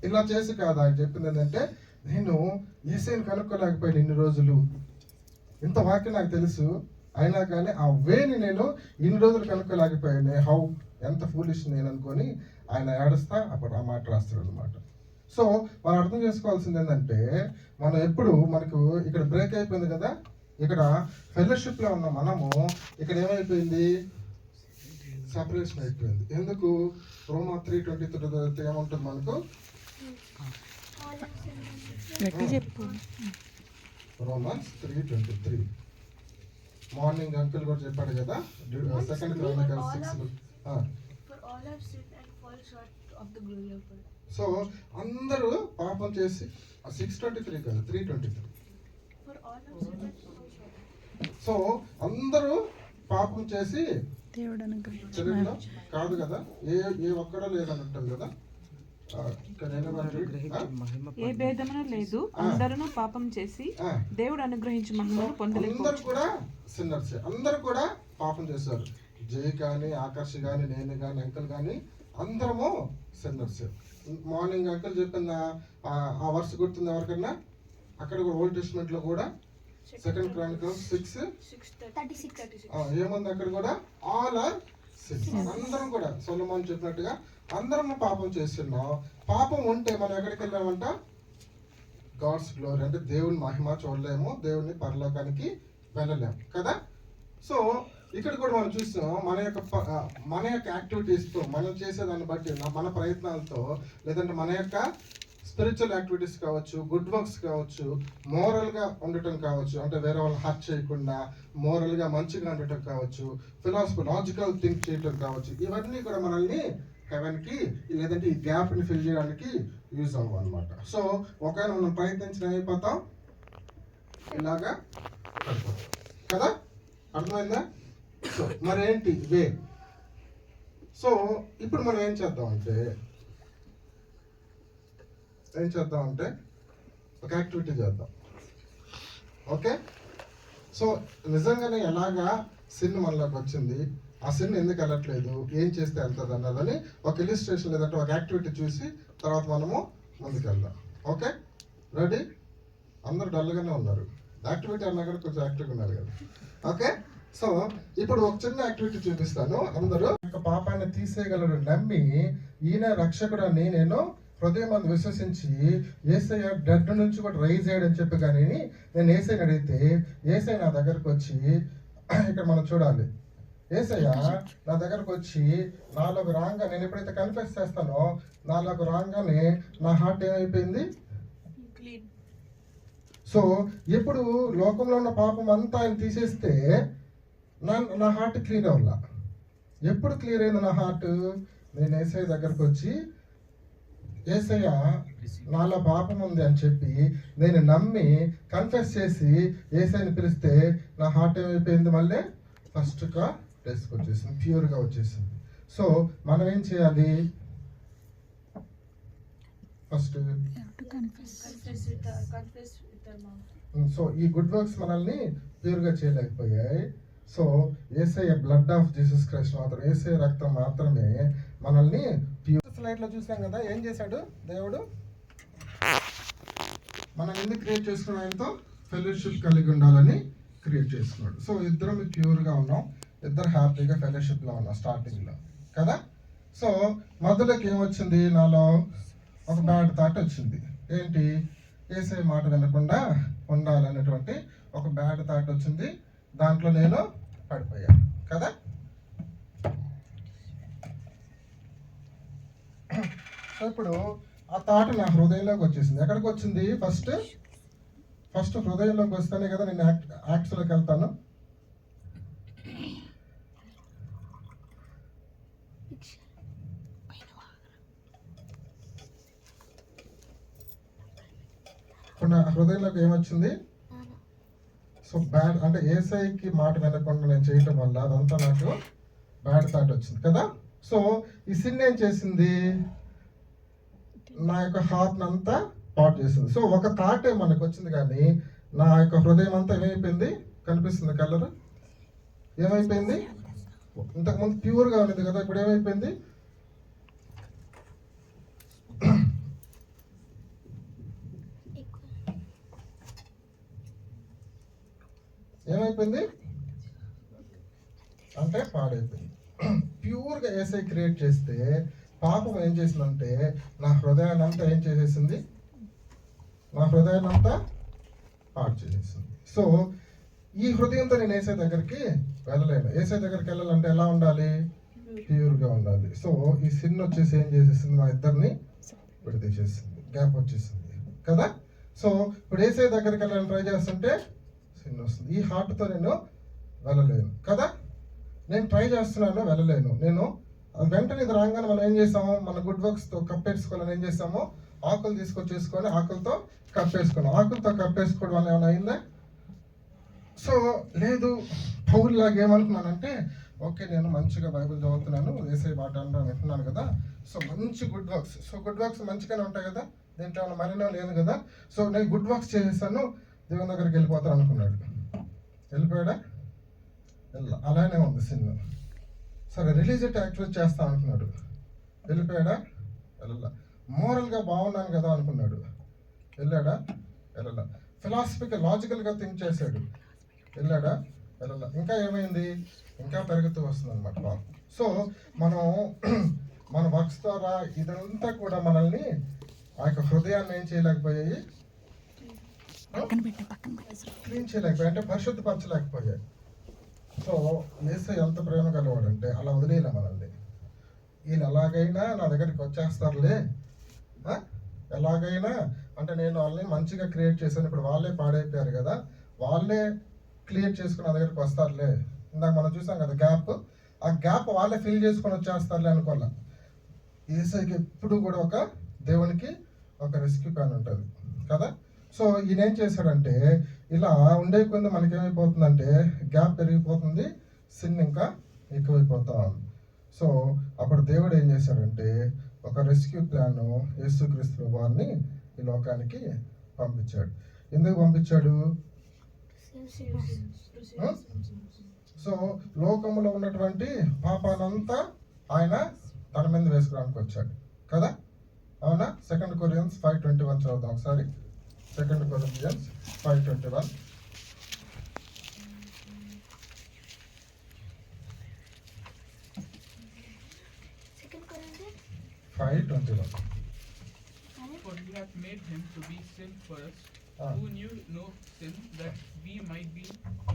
ఇలా చేసి కాదు. ఆయన చెప్పింది ఏంటంటే, నేను యేసయ్యని కనుక్కోలేకపోయాను ఇన్ని రోజులు, ఇంత వాక్యం నాకు తెలుసు, అయినా కానీ ఆ వేని నేను ఇన్ని రోజులు కనుక్కోలేకపోయాను, హౌ, ఎంత ఫూలిష్ నేను అనుకొని ఆయన ఏడుస్తా అప్పుడు ఆ మాట రాస్తాడు అనమాట. సో మనం అర్థం చేసుకోవాల్సింది ఏంటంటే, మనం ఎప్పుడు మనకు ఇక్కడ బ్రేక్ అయిపోయింది కదా, ఇక్కడ ఫెలోషిప్లో ఉన్న మనము ఇక్కడ ఏమైపోయింది, సెపరేషన్ అయిపోయింది. ఎందుకు? రోమా 3:23 ఏముంటుంది మనకు? All have sinned and గట్టి చెప్పు. రోమన్స్ 3:23. మార్నింగ్ అంకుల్ కూడా చెప్పాడు కదా, 2 Chronicles 6. For all have sinned and fall short of the glory of God. So అందరూ పాపం చేసి 6:23 కాదు 3:23. For all have sinned and fall short. So అందరూ పాపం చేసి దేవుడు అనుగ్రహించిన శరీరంలో కాదు కదా, ఏ ఒక్కడో లేదన్నట్టుంది కదా. ఇక్కడ ఏ భేదమును లేదు, అందరూ పాపం చేసి దేవుడు అనుగ్రహించి మహిమను అందరూ పొందలేకపోవచ్చు. కూడా సిన్నర్స్, అందరూ కూడా పాపం చేశారు. జై కానీ, ఆకర్ష్ కానీ, నేను కానీ, అంకుల్ కానీ అందరము సిన్నర్స్. మార్నింగ్ అంకుల్ చెప్పిన ఆ వర్స్ గుర్తుంది ఎవరికన్నా? అక్కడ కూడా ఓల్డ్ టెస్ట్మెంట్ లో కూడా 2 Chronicles 6:36 ఏముంది అక్కడ కూడా? All are sins. అందరం కూడా సొలొమోన్ చెప్పినట్టుగా అందరం పాపం చేస్తున్నాం. పాపం ఉంటే మనం ఎక్కడికి వెళ్ళామంట? గాడ్స్ గ్లోరీ, అంటే దేవుని మహిమ చూడలేము, దేవుని పరలోకానికి వెళ్ళలేము కదా. సో ఇక్కడ కూడా మనం చూస్తాం మన యొక్క యాక్టివిటీస్తో, మనం చేసేదాన్ని బట్టి, మన ప్రయత్నాలతో, లేదంటే మన యొక్క స్పిరిచువల్ యాక్టివిటీస్ కావచ్చు, గుడ్ వర్క్స్ కావచ్చు, మోరల్గా ఉండటం కావచ్చు, అంటే వేరే వాళ్ళని హర్ట్ చేయకుండా మోరల్గా మంచిగా ఉండటం కావచ్చు, ఫిలాసఫీ లాజికల్ థింక్ చేయటం కావచ్చు, ఇవన్నీ కూడా మనల్ని హెవెన్కి లేదంటే ఈ గ్యాప్ని ఫిల్ చేయడానికి యూజ్ అవ్వం అనమాట. సో ఒకవేళ మనం ప్రయత్నించిన అయిపోతాం, ఇలాగా పడిపోతాం కదా. అర్థమైందా? సో మరేంటి వే? సో ఇప్పుడు మనం ఏం చేద్దామంటే ఒక యాక్టివిటీ చేద్దాం. ఓకే, సో నిజంగానే ఎలాగా సిన్ మనలోకి వచ్చింది, ఆ సిన్ ఎందుకు వెళ్ళట్లేదు, ఏం చేస్తే వెళ్తుంది అన్నదని ఒక ఇలిస్ట్రేషన్ లేదంటే ఒక యాక్టివిటీ చూసి తర్వాత మనము ముందుకెళ్దాం. Okay, ready? అందరూ డల్గానే ఉన్నారు. యాక్టివిటీ అన్నా కూడా కొంచెం యాక్టివ్గా ఉన్నారు కదా. ఓకే, సో ఇప్పుడు ఒక చిన్న యాక్టివిటీ చూపిస్తాను. అందరూ ఒక పాపాన్ని తీసేయగలరు నమ్మి ఈయన రక్షకుడని నేను హృదయం మంది విశ్వసించి యేసయ్య డెడ్ నుంచి కూడా రైజ్ అయ్యాడని చెప్పి కానీ నేను యేసయ్యని అడిగితే యేసయ్య నా దగ్గరకు వచ్చి, ఇక్కడ మనం చూడాలి, యేసయ్య నా దగ్గరకు వచ్చి నాలోకి రాగా, నేను ఎప్పుడైతే కన్ఫెస్ చేస్తానో నాలోకి రాగానే నా హార్ట్ ఏమైపోయింది? సో ఎప్పుడు లోకంలో ఉన్న పాపం అంతా ఆయన తీసేస్తే నా హార్ట్ క్లీన్ అవ్వాల. ఎప్పుడు క్లియర్ అయింది నా హార్ట్? నేను యేసయ్య దగ్గరకు వచ్చి యేసయ్య నాలో పాపం ఉంది అని చెప్పి నేను నమ్మి కన్ఫెస్ చేసి యేసయ్యని పిలిస్తే నా హార్ట్ ఏమైపోయింది? మళ్ళీ ఫస్ట్గా ప్లేస్కి వచ్చేసింది, ప్యూర్గా వచ్చేసింది. సో మనం ఏం చేయాలి? ఫస్ట్ సో ఈ గుడ్ వర్క్స్ మనల్ని ప్యూర్గా చేయలేకపోయాయి. So Yesayya blood of Jesus Christ మాత్రం, యేసయ్య రక్తం మాత్రమే మనల్ని ప్యూర్. స్లైడ్లో చూసాం కదా, ఏం చేశాడు దేవుడు? మనం ఎందుకు క్రియేట్ చేసుకున్నాం? ఆయనతో ఫెలోషిప్ కలిగి ఉండాలని క్రియేట్ చేసుకున్నాడు. సో ఇద్దరం ప్యూర్గా ఉన్నాం, ఇద్దరు హ్యాపీగా ఫెలోషిప్లో ఉన్నాం స్టార్టింగ్లో కదా. సో మధ్యలోకి ఏమొచ్చింది? నాలో ఒక బ్యాడ్ థాట్ వచ్చింది. ఏంటి? యేసయ్య మాట వినకుండా ఉండాలనేటువంటి ఒక బ్యాడ్ థాట్ వచ్చింది. దాంట్లో నేను పడిపోయాను కదా. సో ఇప్పుడు ఆ థాట్ నా హృదయంలోకి వచ్చేసింది. ఎక్కడికి వచ్చింది? ఫస్ట్ హృదయంలోకి వస్తేనే కదా నేను యాక్ట్స్లోకి వెళ్తాను. ఇప్పుడు నా హృదయంలోకి ఏమొచ్చింది? సో బ్యాడ్ అంటే యేసయ్యకి మాట వినకుండా నేను చేయటం వల్ల అదంతా నాకు బ్యాడ్ థాట్ వచ్చింది కదా. సో ఈ సిన్ ఏం చేసింది? నా యొక్క హార్ట్ అంతా పాటు చేసింది. సో ఒక థాటే మనకు వచ్చింది, కానీ నా యొక్క హృదయం అంతా ఏమైపోయింది? కనిపిస్తుంది కలర్ ఏమైపోయింది? ఇంతకుముందు ప్యూర్గా ఉండేది కదా, ఇప్పుడు ఏమైపోయింది? ఏమైపోయింది అంటే పాడైపోయింది. ప్యూర్గా యేసయ్య క్రియేట్ చేస్తే పాపం ఏం చేసిందంటే నా హృదయాన్ని అంతా ఏం చేసేసింది? నా హృదయాన్ని అంతా పాడు చేసేసింది. సో ఈ హృదయంతో నేను ఏసై దగ్గరికి వెళ్ళలేను. ఏసై దగ్గరికి వెళ్ళాలంటే ఎలా ఉండాలి? ప్యూర్గా ఉండాలి. సో ఈ సిన్ వచ్చేసి ఏం చేసేసింది? మా ఇద్దరిని విడదీసేసింది, గ్యాప్ వచ్చేసింది కదా. సో ఇప్పుడు ఏసై దగ్గరికి వెళ్ళాలని ట్రై చేస్తుంటే సిన్ వస్తుంది. ఈ హార్ట్తో నేను వెళ్ళలేను కదా. నేను ట్రై చేస్తున్నాను, వెళ్ళలేను. నేను వెంటనే ఇది రాగానే మనం ఏం చేసాము? మన గుడ్ వర్క్స్తో కప్పేసుకోవాలని ఏం చేసాము? ఆకులు తీసుకొచ్చేసుకొని ఆకులతో కప్పేసుకున్నాం. ఆకులతో కప్పేసుకోవడం వల్ల ఏమైనా అయిందా? సో లేదు. పౌరులాగా ఏమనుకున్నానంటే, ఓకే నేను మంచిగా బైబిల్ చదువుతున్నాను, ఏసై మాట వింటున్నాను కదా, సో మంచి good works. So good works మంచిగానే ఉంటాయి కదా, దీంట్లో ఏమైనా మరినో లేదు కదా. సో నేను గుడ్ వర్క్స్ చేసేసాను, దేవుని దగ్గరికి వెళ్ళిపోతాను అనుకున్నాడు. వెళ్ళిపోయాడా? అలానే ఉంది సినిమా. సరే రిలీజియస్ యాక్టివిటీ చేస్తాను అనుకున్నాడు. వెళ్ళిపోయాడా? వెళ్ళాల. మోరల్గా బాగున్నాను కదా అనుకున్నాడు. వెళ్ళాడా? వెళ్ళాల. ఫిలాసఫికల్ లాజికల్గా థింక్ చేశాడు. వెళ్ళాడా? వెళ్ళాల. ఇంకా ఏమైంది? ఇంకా పెరుగుతూ వస్తుంది అనమాట పాపం. సో మనం మన వర్క్స్ ద్వారా ఇదంతా కూడా మనల్ని ఆ యొక్క హృదయాన్ని ఏం చేయలేకపోయాయి? క్లీన్ చేయలేకపోయాయి, అంటే పరిశుద్ధపరచలేకపోయాయి. సో యేసయ్య ఎంత ప్రేమ గలవాడంటే అలా వదిలేయలే మనల్ని. వీళ్ళు ఎలాగైనా నా దగ్గరికి వచ్చేస్తారులే, ఎలాగైనా అంటే నేను వాళ్ళని మంచిగా క్రియేట్ చేశాను, ఇప్పుడు వాళ్ళే పాడైపోయారు కదా, వాళ్ళే క్లియర్ చేసుకుని నా దగ్గరికి వస్తారులే. ఇందాక మనం చూసాం కదా గ్యాప్, ఆ గ్యాప్ వాళ్ళే ఫిల్ చేసుకొని వచ్చేస్తారులే అనుకోవాల. యేసయ్యకి ఎప్పుడు కూడా ఒక దేవునికి ఒక రెస్క్యూ ప్లాన్ ఉంటుంది కదా. సో ఈయన ఏం చేశాడంటే, ఇలా ఉండే కొంది మనకేమైపోతుందంటే గ్యాప్ పెరిగిపోతుంది, సిన్ ఇంకా ఎక్కువైపోతా ఉంది. సో అప్పుడు దేవుడు ఏం చేశాడంటే ఒక రెస్క్యూ ప్లాన్ యేసుక్రీస్తు వారిని ఈ లోకానికి పంపించాడు. ఎందుకు పంపించాడు? సో లోకంలో ఉన్నటువంటి పాపానంతా ఆయన తన మీద వేసుకోవడానికి వచ్చాడు కదా, అవునా? 2 Corinthians 5:21 చదువుదాం ఒకసారి. 2 Corinthians 5:21. For he hath made him to be sin for us, who knew no sin, that we might be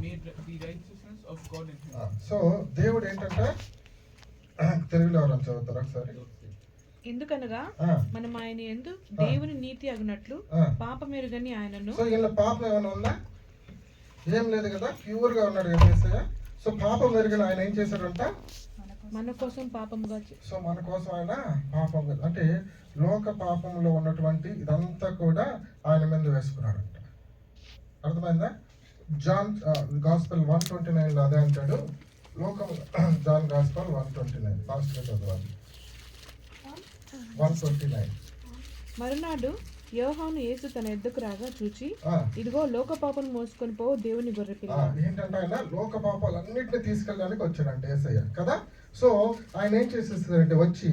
made the righteousness of God in him. So దేవుడు ఏంటంటే, తెలుగులో ఎవరైనా చదువుతారు ఒకసారి? ఎందుకనగా మనం ఆయన యందు దేవుని నీతి అగునట్లు పాపమెరుగని ఆయనను. సో ఇలా పాపం ఏమైనా ఉందా? ఏం లేదు కదా, ప్యూర్ గా ఉన్నాడు కదా యేసయ్య. సో పాపం ఎరిగిన ఆయన ఏం చేశాడంట? మన కోసం పాపముగా. సో మన కోసం ఆయన పాపం, అంటే లోక పాపంలో ఉన్నటువంటి ఇదంతా కూడా ఆయన మీద వేసుకున్నాడంట. అర్థమైందా? జాన్ గాస్పెల్ 1:29 అదే అంటాడు. లోకం జాన్ గాస్పెల్ 1:29 ఫాస్ట్ గా చదవాలి. 1:29. మరునాడు యోహాను యేసు తన ఎద్దుకు రాగా చూచి, ఇదిగో లోక పాపను మోసుకొని పో దేవుని గొర్రెపిల్ల. ఏంటంటే ఆయన లోక పాపాలన్నింటినీ తీసుకెళ్ళడానికి వచ్చాడంట యేసయ్య కదా. సో ఆయన ఏం చేసేస్తాడంటే వచ్చి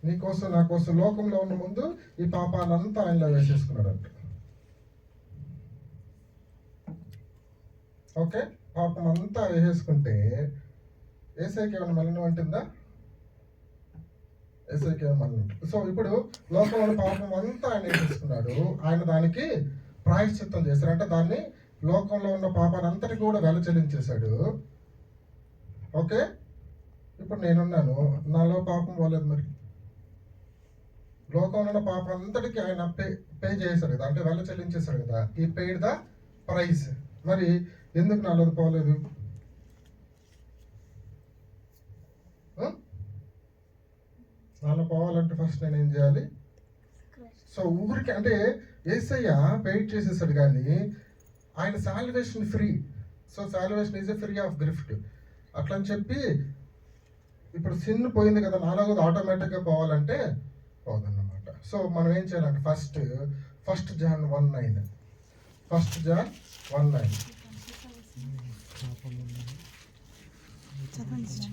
నీ కోసం నా కోసం లోకంలో ఉన్న ముందు ఈ పాపాలంతా ఆయనలో వేసేసుకున్నాడంట. ఓకే, పాపం అంతా వేసేసుకుంటే యేసయ్యకి ఏమైనా మలినం అంటుందా? యేసయ్యకి ఏమైనా మలినం ఉంటుంది. సో ఇప్పుడు లోకంలో పాపం అంతా ఆయన వేసేసుకున్నాడు, ఆయన దానికి ప్రాయశ్చిత్తం చేశాడు. అంటే దాన్ని లోకంలో ఉన్న పాపాన్ని అంతటి కూడా వెల చెల్లించేశాడు. ఓకే, ఇప్పుడు నేనున్నాను, నాలో పాపం పోలేదు. మరి లోకంలో ఉన్న పాపం అంతటికి ఆయన పే చేశాడు కదా, అంటే వెల చెల్లించేశాడు కదా. ఈ పెయిడ్ ద ప్రైస్. మరి ఎందుకు నాలో పోలేదు? నాలో పోవాలంటే ఫస్ట్ నేను ఏం చేయాలి? సో ఊరికి అంటే యేసయ్య పెయిడ్ చేసేసాడు, కానీ ఆయన salvation free. So salvation is a free of gift. అట్లా అని చెప్పి ఇప్పుడు సిన్ పోయింది కదా, నాలో కూడా ఆటోమేటిక్గా పోవాలంటే పోదన్నమాట. సో మనం ఏం చేయాలంటే first John 1:9. First John 1:9.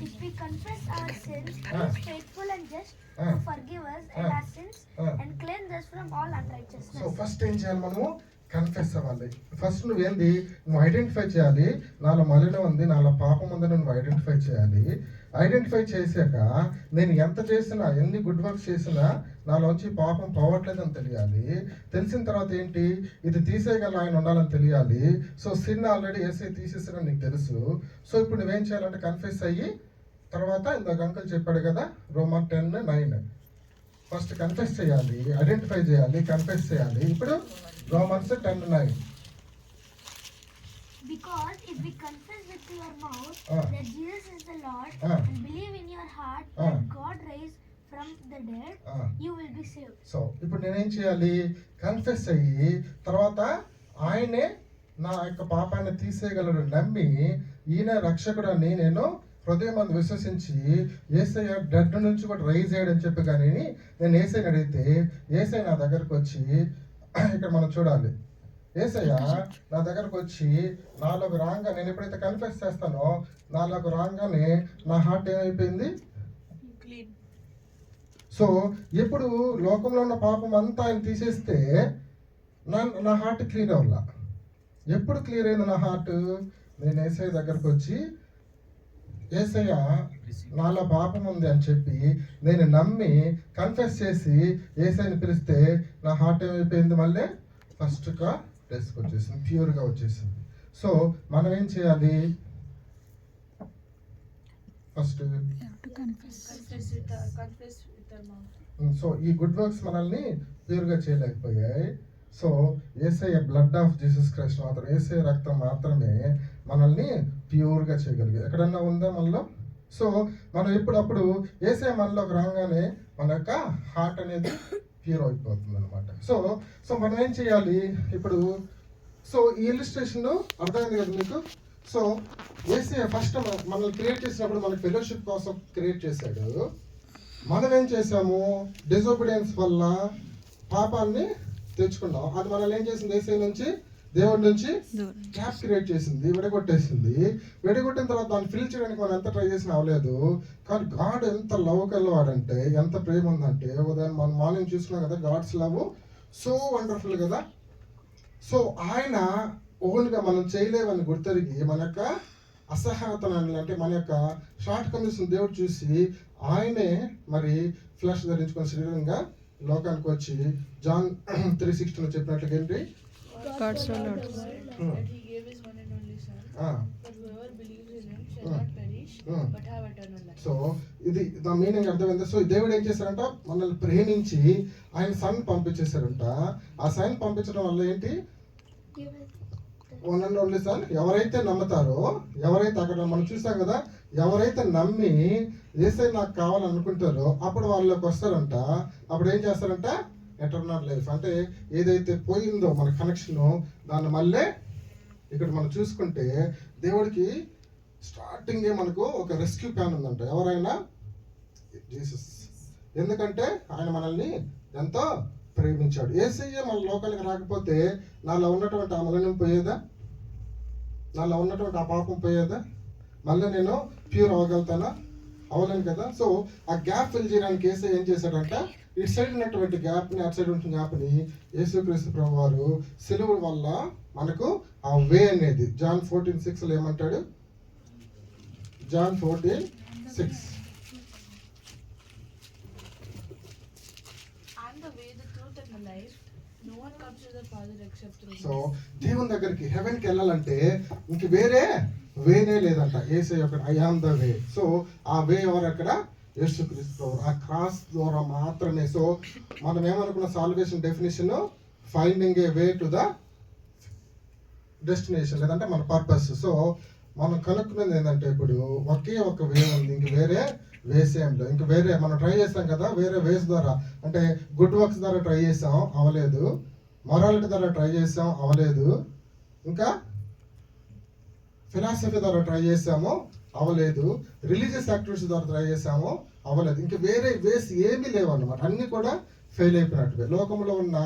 If we confess our sins, He is faithful and just to forgive us and our sins and cleanse us from all unrighteousness. So first ఏం చేయాలి? మనము కన్ఫెస్ అవ్వాలి. ఫస్ట్ నువ్వేంది, నువ్వు identify చేయాలి, నాలో మలినం ఉంది, నాలో పాపం ఉందని నువ్వు ఐడెంటిఫై చేయాలి. ఐడెంటిఫై చేశాక నేను ఎంత చేసినా, ఎన్ని గుడ్ వర్క్స్ చేసినా నాలోంచి పాపం పోవట్లేదని తెలియాలి. తెలిసిన తర్వాత ఏంటి, ఇది తీసేయగల ఆయన ఉండాలని తెలియాలి. సో సిన్ ఆల్రెడీ ఏసై తీసేసారని నీకు తెలుసు. సో ఇప్పుడు నువ్వేం చేయాలంటే కన్ఫెస్ అయ్యి, తర్వాత ఇందాక అంకుల్ చెప్పాడు కదా రోమన్ 10:9, ఫస్ట్ కన్ఫెస్ చేయాలి, ఐడెంటిఫై చేయాలి, కన్ఫెస్ చేయాలి. ఇప్పుడు Romans 10:9. Because if we confess with your mouth that Jesus is the Lord and believe in your heart that God raised from the dead, you will be saved. So ఇప్పుడు నేనేం చేయాలి, confess అయ్యి తర్వాత ఆయనే నా యొక్క పాపాన్ని తీసేయగలడు నమ్మి ఈయన రక్షకుడు అని నేను హృదయం మంది విశ్వసించి యేసయ్య డెడ్ నుంచి కూడా రైజ్ అయ్యాడని చెప్పి కానీ నేను యేసయ్యని అడిగితే యేసయ్య నా దగ్గరకు వచ్చి, ఇక్కడ మనం చూడాలి, యేసయ్య నా దగ్గరకు వచ్చి నాలోకి రాగా, నేను ఎప్పుడైతే కన్ఫెస్ చేస్తానో నాలోకి రాగానే నా హార్ట్ ఏమైపోయింది. సో ఎప్పుడు లోకంలో ఉన్న పాపం అంతా ఆయన తీసేస్తే నా హార్ట్ క్లీన్ అవ్వాల. ఎప్పుడు క్లియర్ అయింది నా హార్ట్, నేను యేసయ్య దగ్గరకు వచ్చి యేసయ్య నాలో పాపం ఉంది అని చెప్పి నేను నమ్మి కన్ఫెస్ చేసి యేసయ్యని పిలిస్తే నా హార్ట్ ఏమైపోయింది, మళ్ళీ ఫస్ట్గా ప్లేస్కి వచ్చేసింది, ప్యూర్గా వచ్చేసింది. సో మనం ఏం చేయాలి, ఫస్ట్ సో ఈ గుడ్ వర్క్స్ మనల్ని ప్యూర్గా చేయలేకపోయాయి. So Yesayya blood of Jesus Christ మాత్రం, యేసయ్య రక్తం మాత్రమే మనల్ని ప్యూర్గా చేయగలిగాయి. ఎక్కడన్నా ఉందా మనలో? సో మనం ఎప్పుడప్పుడు యేసయ్య మనలోకి రాగానే మన యొక్క హార్ట్ అనేది ప్యూర్ అయిపోతుంది అనమాట. సో మనం ఏం చేయాలి ఇప్పుడు, సో ఈ ఇలిస్ట్రేషన్ అర్థమైంది కదా మీకు. సో యేసయ్య ఫస్ట్ మనల్ని క్రియేట్ చేసినప్పుడు మనకి ఫెలోషిప్ కోసం క్రియేట్ చేశాడు. మనం ఏం చేసాము, డిజోబీడియన్స్ వల్ల పాపాన్ని తెచ్చుకున్నాం. అది మనల్ని ఏం చేసింది, యేసయ్య నుంచి, దేవుడి నుంచి గ్యాప్ క్రియేట్ చేసింది, విడగొట్టేసింది. విడగొట్టిన తర్వాత దాన్ని ఫిల్ చేయడానికి మనం ఎంత ట్రై చేసినా అవ్వలేదు. కానీ గాడ్ ఎంత లవ్ కలవాడంటే, ఎంత ప్రేమ ఉందంటే, ఉదయం మనం మార్నింగ్ చూసుకున్నాం కదా, గాడ్స్ లవ్ సో వండర్ఫుల్ కదా. సో ఆయన ఓన్గా మనం చేయలేవని గుర్తెరిగి మన యొక్క అసహ్యతనాన్ని, అంటే మన యొక్క షార్ట్ కమిషన్ దేవుడు చూసి ఆయనే మరి ఫ్లెష్ ధరించుకున్న శరీరంగా లోకానికి వచ్చి జాన్ 3:16 చెప్పినట్లుగా ఏంటి, God's love. That he gave his one and only son, that whoever believes in him shall not perish, but have eternal life. So ఇది దా మీనింగ్ అర్థమైంది. సో దేవుడు ఏం చేశారంట, మనల్ని ప్రేమించి ఆయన సన్ పంపించేశారంట. ఆ సన్ పంపించడం వల్ల ఏంటి, వన్ అండ్ ఓన్లీ సన్. ఎవరైతే నమ్ముతారో, ఎవరైతే అక్కడ మనం చూసాం కదా, ఎవరైతే నమ్మి యేసయ్య నాకు కావాలనుకుంటారో అప్పుడు వాళ్ళకి వస్తారంట. అప్పుడు ఏం చేస్తారంట, ఎటర్నల్ లైఫ్. అంటే ఏదైతే పోయిందో మన కనెక్షను, దాన్ని మళ్ళీ ఇక్కడ మనం చూసుకుంటే దేవుడికి స్టార్టింగే మనకు ఒక రెస్క్యూ ప్లాన్ ఉందంట. ఎవరైనా జీసస్, ఎందుకంటే ఆయన మనల్ని ఎంతో ప్రేమించాడు. యేసయ్య మన లోకానికి రాకపోతే నాలో ఉన్నటువంటి ఆ మలినం పోయేదా, నాలో ఉన్నటువంటి ఆ పాపం పోయేదా, మళ్ళీ నేను ప్యూర్ అవ్వగలుగుతానా, అవ్వలేను కదా. సో ఆ గ్యాప్ ఫిల్ చేయడానికి యేసయ్య ఏం చేశాడంట, ఇటు సైడ్ ఉన్నటువంటి గ్యాప్ని, అటు సైడ్ ఉన్న గ్యాప్ని యేసుక్రీస్తు ప్రభు వారు సిలువ వల్ల మనకు ఆ వే అనేది జాన్ 14:6 ఏమంటాడు, John 14:6, I'm the way, the truth and the life. No one comes to the Father except through me. So దేవుని దగ్గరికి, హెవెన్కి వెళ్ళాలంటే ఇంక వేరే వేనే లేదంట. యేసయ్య ఒకటి, I am the way. So ఆ వే ఎవరు అక్కడ, యేసుక్రీస్తు. ఆ క్రాస్ ద్వారా మాత్రమే. సో మనం ఏమనుకున్న salvation definition, finding a way to the destination, లేదంటే మన పర్పస్. సో మనం కనుక్కున్నది ఏంటంటే ఇప్పుడు ఒకే ఒక వే ఉంది, ఇంక వేరే వేస్ ఏం లేదు. ఇంక వేరే మనం ట్రై చేస్తాం కదా, వేరే వేస్ ద్వారా, అంటే గుడ్ వర్క్స్ ద్వారా ట్రై చేసాం, అవ్వలేదు. మొరాలిటీ ద్వారా ట్రై చేసాం, అవ్వలేదు. ఇంకా ఫిలాసఫీ ద్వారా ట్రై చేసాము, అవ్వలేదు. రిలీజియస్ యాక్టివిటీస్ ద్వారా ట్రై చేసాము, అవ్వలేదు. ఇంకా వేరే వేస్ ఏమీ లేవు అన్నమాట. అన్నీ కూడా ఫెయిల్ అయిపోయినట్టుగా. లోకంలో ఉన్న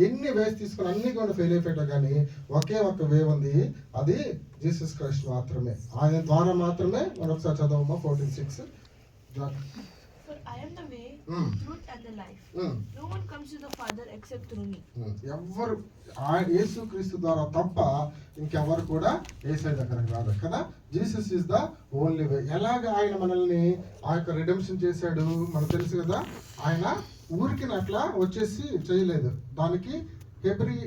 ఎన్ని వేస్ తీసుకుని అన్నీ కూడా ఫెయిల్ అయిపోయాడు. కానీ ఒకే ఒక వే ఉంది, అది జీసస్ క్రైస్ట్ మాత్రమే. ఆయన ద్వారా మాత్రమే. మనం ఒకసారి చదవమ్మా 14:6. For I am the way, Mm. truth, and the life. Mm. No one comes to the Father except through me. ఎవ్వరు యేసుక్రీస్తు ద్వారా తప్ప ఇంకెవరు కూడా యేసయ్య దగ్గరకు రాదు కదా. Jesus is the only way. ఎలాగ ఆయన మనల్ని ఆ యొక్క రిడెంప్షన్ చేశాడు మనకు తెలుసు కదా. ఆయన ఊరికి అట్లా వచ్చేసి చేయలేదు. దానికి ఫిబ్రవరి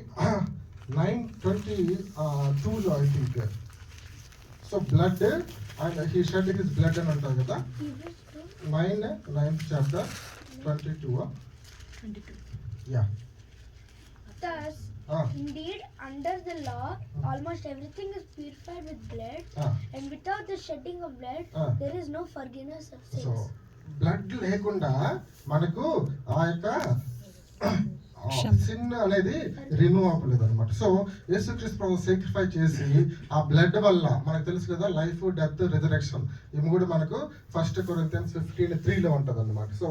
9:22 I think. So blood and he shed his blood అని అంటారు కదా. 9th chapter 22. 22. Yeah. Thus, indeed, under the law, almost everything is purified with blood, and without the shedding of blood, there is no forgiveness of so sins. Blood లేకుండా మనకు ఆ యొక్క sin అనేది remove అవ్వలేదు అనమాట. సో యేసుక్రీస్తు ప్రభు sacrifice చేసి ఆ బ్లడ్ వల్ల మనకు తెలుసు కదా లైఫ్, డెత్, రిజరెక్షన్ ఈ మూడు మనకు 1 Corinthians 15:3 ఉంటుంది అనమాట. సో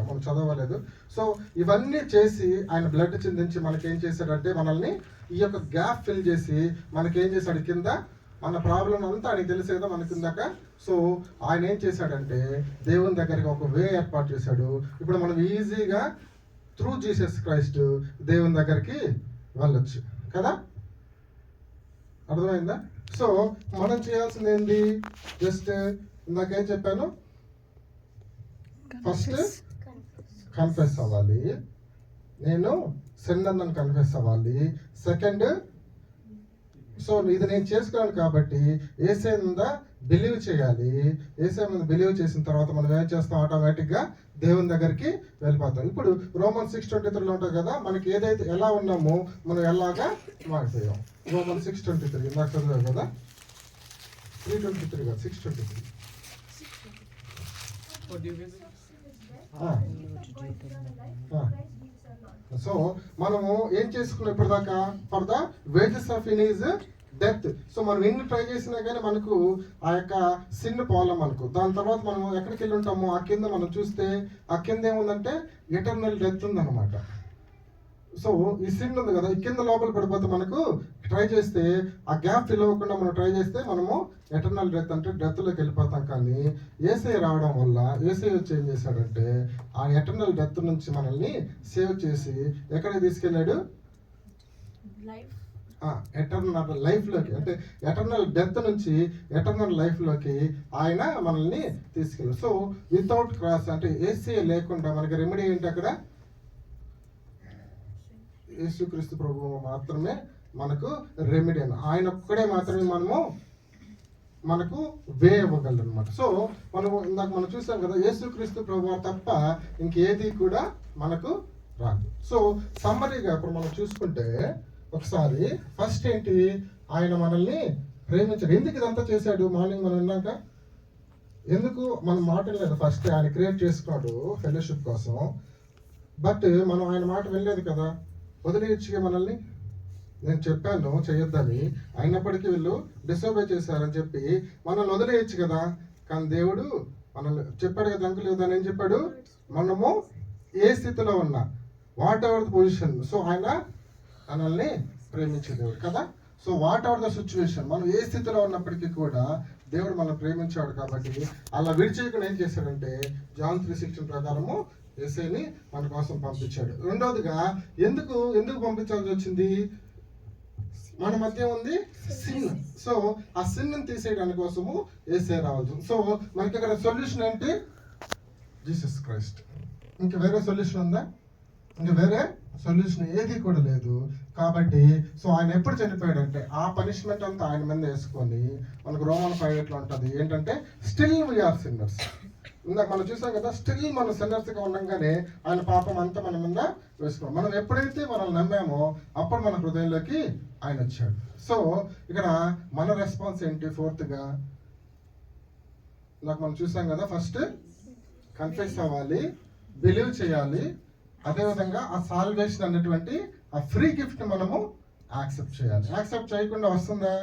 మనం చదవలేదు. సో ఇవన్నీ చేసి ఆయన బ్లడ్ చిందించి మనకేం చేశాడంటే మనల్ని ఈ యొక్క గ్యాప్ ఫిల్ చేసి మనకేం చేశాడు కింద మన ప్రాబ్లం అంతా ఆయనకి తెలుసు కదా మనకి ఇందాక. సో ఆయన ఏం చేశాడంటే దేవుని దగ్గరికి ఒక వే ఏర్పాటు చేశాడు. ఇప్పుడు మనం ఈజీగా త్రూ జీసస్ క్రైస్ట్ దేవుని దగ్గరికి వెళ్ళొచ్చు కదా. అర్థమైందా? సో మనం చేయాల్సింది ఏంటి? జస్ట్ ఇందాకేం చెప్పాను, ఫస్ట్ కన్ఫెస్ అవ్వాలి, నేను సిన్ అన్నను కన్ఫెస్ అవ్వాలి. సెకండ్, సో ఇది నేను చేసుకోను కాబట్టి యేసయ్య మీద బిలీవ్ చేయాలి. యేసయ్య మీద బిలీవ్ చేసిన తర్వాత మనం ఏం చేస్తాం, ఆటోమేటిక్గా దేవుని దగ్గరికి వెళ్ళిపోతాం. ఇప్పుడు రోమన్ 6:23 ఉంటుంది కదా, మనకి ఏదైతే ఎలా ఉన్నామో మనం ఎలాగా మారిపోయాం. రోమన్ 6:23 నాకు చదివారు కదా, 3:23 కాదు 6:23. సో మనము ఏం చేసుకున్నాం ఇప్పుడు దాకా, for the wages of in is death. So మనం ఎన్ని ట్రై చేసినా కానీ మనకు ఆ యొక్క సిన్ పోలం మనకు. దాని తర్వాత మనం ఎక్కడికి వెళ్ళి ఉంటాము, ఆ కింద మనం చూస్తే ఆ కింద ఏముందంటే ఎటర్నల్ డెత్ ఉందన్నమాట. సో ఈ సిన్ ఉంది కదా, ఈ కింద లోపల పడిపోతే మనకు ట్రై చేస్తే ఆ గ్యాప్ ఫిల్ అవ్వకుండా మనం ట్రై చేస్తే మనము ఎటర్నల్ డెత్ అంటే డెత్లోకి వెళ్ళిపోతాం. కానీ యేసయ్య రావడం వల్ల యేసయ్య వచ్చి ఏం చేశాడంటే ఆ ఎటర్నల్ డెత్ నుంచి మనల్ని సేవ్ చేసి ఎక్కడికి తీసుకెళ్ళాడు, ఎటర్నల్ లైఫ్లోకి. అంటే ఎటర్నల్ డెత్ నుంచి ఎటర్నల్ లైఫ్లోకి ఆయన మనల్ని తీసుకెళ్ళాడు. సో వితౌట్ క్రాస్ అంటే యేసయ్య లేకుండా మనకి రెమెడీ ఏంటి, అక్కడ యేసుక్రీస్తు ప్రభువు మాత్రమే మనకు రెమెడీ. ఆయన ఒక్కడే మాత్రమే మనకు వే ఇవ్వగలరు అనమాట. సో ఇందాక మనం చూసాం కదా, యేసుక్రీస్తు ప్రభువు తప్ప ఇంకేది కూడా మనకు రాదు. సో సమ్మరీగా ఇప్పుడు మనం చూసుకుంటే ఒకసారి ఫస్ట్ ఏంటి, ఆయన మనల్ని ప్రేమించాడు. ఎందుకు ఇదంతా చేశాడు? మార్నింగ్ మనం విన్నాక ఎందుకు మనం మాట్లాడలేదు. ఫస్ట్ ఆయన క్రియేట్ చేసుకున్నాడు ఫెలోషిప్ కోసం, బట్ మనం ఆయన మాట వెళ్ళలేదు కదా, వదిలేయచ్చుగా మనల్ని. నేను చెప్పాను చేయొద్దని, అయినప్పటికీ వీళ్ళు డిసోబే చేశారని చెప్పి మనల్ని వదిలేయచ్చు కదా. కానీ దేవుడు మనల్ని చెప్పాడు కదా, అంకుల్ కదా, ఏం చెప్పాడు, మనము ఏ స్థితిలో ఉన్నా, what ever the position, so ఆయన మనల్ని ప్రేమించే దేవుడు కదా. So what ever the situation, మనం ఏ స్థితిలో ఉన్నప్పటికీ కూడా దేవుడు మనల్ని ప్రేమించాడు. కాబట్టి అలా విడిచేయకుండా ఏం చేశాడంటే జాన్ 3:16 ప్రకారము యేసయ్యని మన కోసం పంపించాడు. రెండవదిగా ఎందుకు పంపించాల్సి వచ్చింది, మన మధ్య ఉంది సిన్. సో ఆ సిన్ తీసేయడానికి కోసము యేసయ్య రావచ్చు. సో మనకి ఇక్కడ సొల్యూషన్ ఏంటి, జీసస్ క్రైస్ట్. ఇంకా వేరే సొల్యూషన్ ఉందా? ఇంకా వేరే సొల్యూషన్ ఏది కూడా లేదు. కాబట్టి సో ఆయన ఎప్పుడు చనిపోయాడంటే ఆ పనిష్మెంట్ అంతా ఆయన మీద వేసుకొని, మనకు రోమన్ 5:8 ఉంటుంది ఏంటంటే స్టిల్ వీఆర్ సిన్నర్స్. ఇందాక మనం చూసాం కదా, స్టిల్ మనం సిన్నర్స్గా ఉండగానే ఆయన పాపం అంతా మన మీద వేసుకోవాలి. మనం ఎప్పుడైతే మనల్ని నమ్మామో అప్పుడు మన హృదయంలోకి ఆయన వచ్చాడు. సో ఇక్కడ మన రెస్పాన్స్ ఏంటి, ఫోర్త్గా ఇందాక మనం చూసాం కదా, ఫస్ట్ కన్ఫెస్ అవ్వాలి, బిలీవ్ చేయాలి, అదేవిధంగా ఆ సాల్వేషన్ అనేటువంటి ఆ ఫ్రీ గిఫ్ట్ మనము యాక్సెప్ట్ చేయాలి. యాక్సెప్ట్ చేయకుండా వస్తుందా?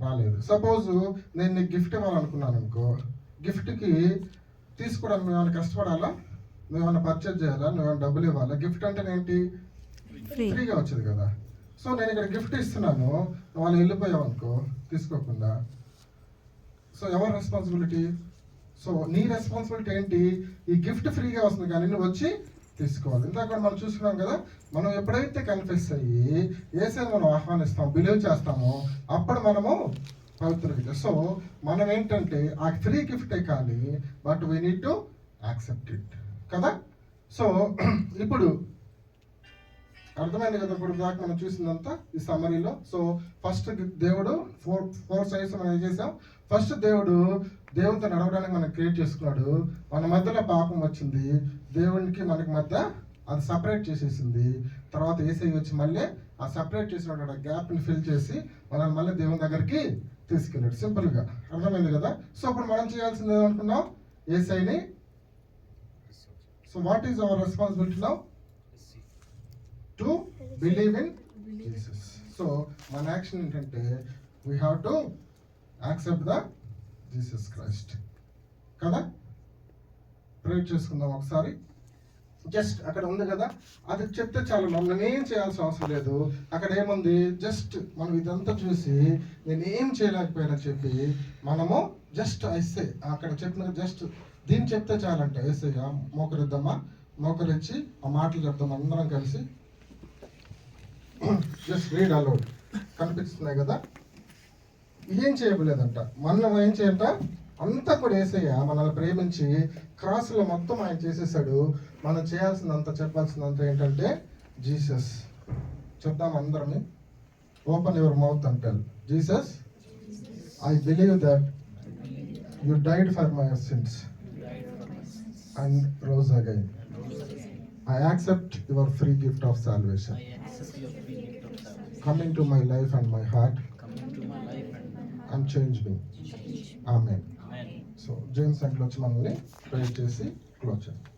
రాలేదు. సపోజ్ నేను నీకు గిఫ్ట్ ఇవ్వాలనుకున్నాను అనుకో, గిఫ్ట్కి తీసుకోవడానికి నువ్వు ఏమైనా కష్టపడాలా, నువ్వేమైనా పర్చేజ్ చేయాలా, నువ్వేమైనా డబ్బులు ఇవ్వాలా? గిఫ్ట్ అంటే ఏంటి, ఫ్రీగా వచ్చేది కదా. సో నేను ఇక్కడ గిఫ్ట్ ఇస్తున్నాను, నువ్వు వాళ్ళు వెళ్ళిపోయావు అనుకో తీసుకోకుండా, సో ఎవరి రెస్పాన్సిబిలిటీ? సో నీ రెస్పాన్సిబిలిటీ ఏంటి? ఈ గిఫ్ట్ ఫ్రీగా వస్తుంది కానీ నువ్వు వచ్చి తీసుకోవాలి. ఇందాక మనం చూసుకున్నాం కదా, మనం ఎప్పుడైతే కన్ఫెస్ అయ్యి యేసుని మనం ఆహ్వానిస్తాం, బిలీవ్ చేస్తామో అప్పుడు మనము పవిత్రులు. సో మనం ఏంటంటే ఆ ఫ్రీ గిఫ్టే కానీ but we need to accept it కదా. సో ఇప్పుడు అర్థమైంది కదా, ఇప్పుడు దాకా మనం చూసిందంతా ఈ సమ్మరీలో. సో ఫస్ట్ దేవుడు ఫోర్ సైన్స్ మనం ఏం చేసాం. ఫస్ట్ దేవునితో నడవడానికి మనం క్రియేట్ చేసుకున్నాడు. మన మధ్యలో పాపం వచ్చింది, దేవునికి మనకి మధ్య అది సపరేట్ చేసేసింది. తర్వాత యేసయ్య వచ్చి మళ్ళీ ఆ సపరేట్ చేసిన గ్యాప్ని ఫిల్ చేసి మనల్ని మళ్ళీ దేవుని దగ్గరికి తీసుకెళ్ళాడు. సింపుల్గా అర్థమైంది కదా. సో ఇప్పుడు మనం చేయాల్సింది ఏమనుకున్నాం? యేసయ్యని. So what is our responsibility now? To believe in Jesus. So మన యాక్షన్ ఏంటంటే we have to accept the Jesus Christ కదా. ప్రే చేసుకుందాం ఒకసారి. జస్ట్ అక్కడ ఉంది కదా, అది చెప్తే చాలు, మనం ఏం చేయాల్సిన అవసరం లేదు. అక్కడ ఏముంది, జస్ట్ మనం ఇదంతా చూసి నేనేం చేయలేకపోయినా చెప్పి మనము జస్ట్ ఐసే అక్కడ చెప్పిన జస్ట్ దీన్ని చెప్తే చాలంట. ఏసయ్య మోకరిద్దామా, మోకరించి ఆ మాటలు చెప్దాం అందరం కలిసి. Just read allowed. కనిపిస్తున్నాయి కదా. ఏం చేయలేదంట, మనం ఏం చేయంట, అంతా కూడా యేసయ్య మనల్ని ప్రేమించి క్రాస్లో మొత్తం ఆయన చేసేసాడు. మనం చేయాల్సిందంతా, చెప్పాల్సిందంతా ఏంటంటే జీసస్. చెప్దాం అందరం. Open your mouth and tell Jesus, I believe that you died for my since and rose again. I accept your free gift of salvation. Come into my life and my heart and change me. Amen. So James and Lochmanni pray చేసి close చేద్దాం.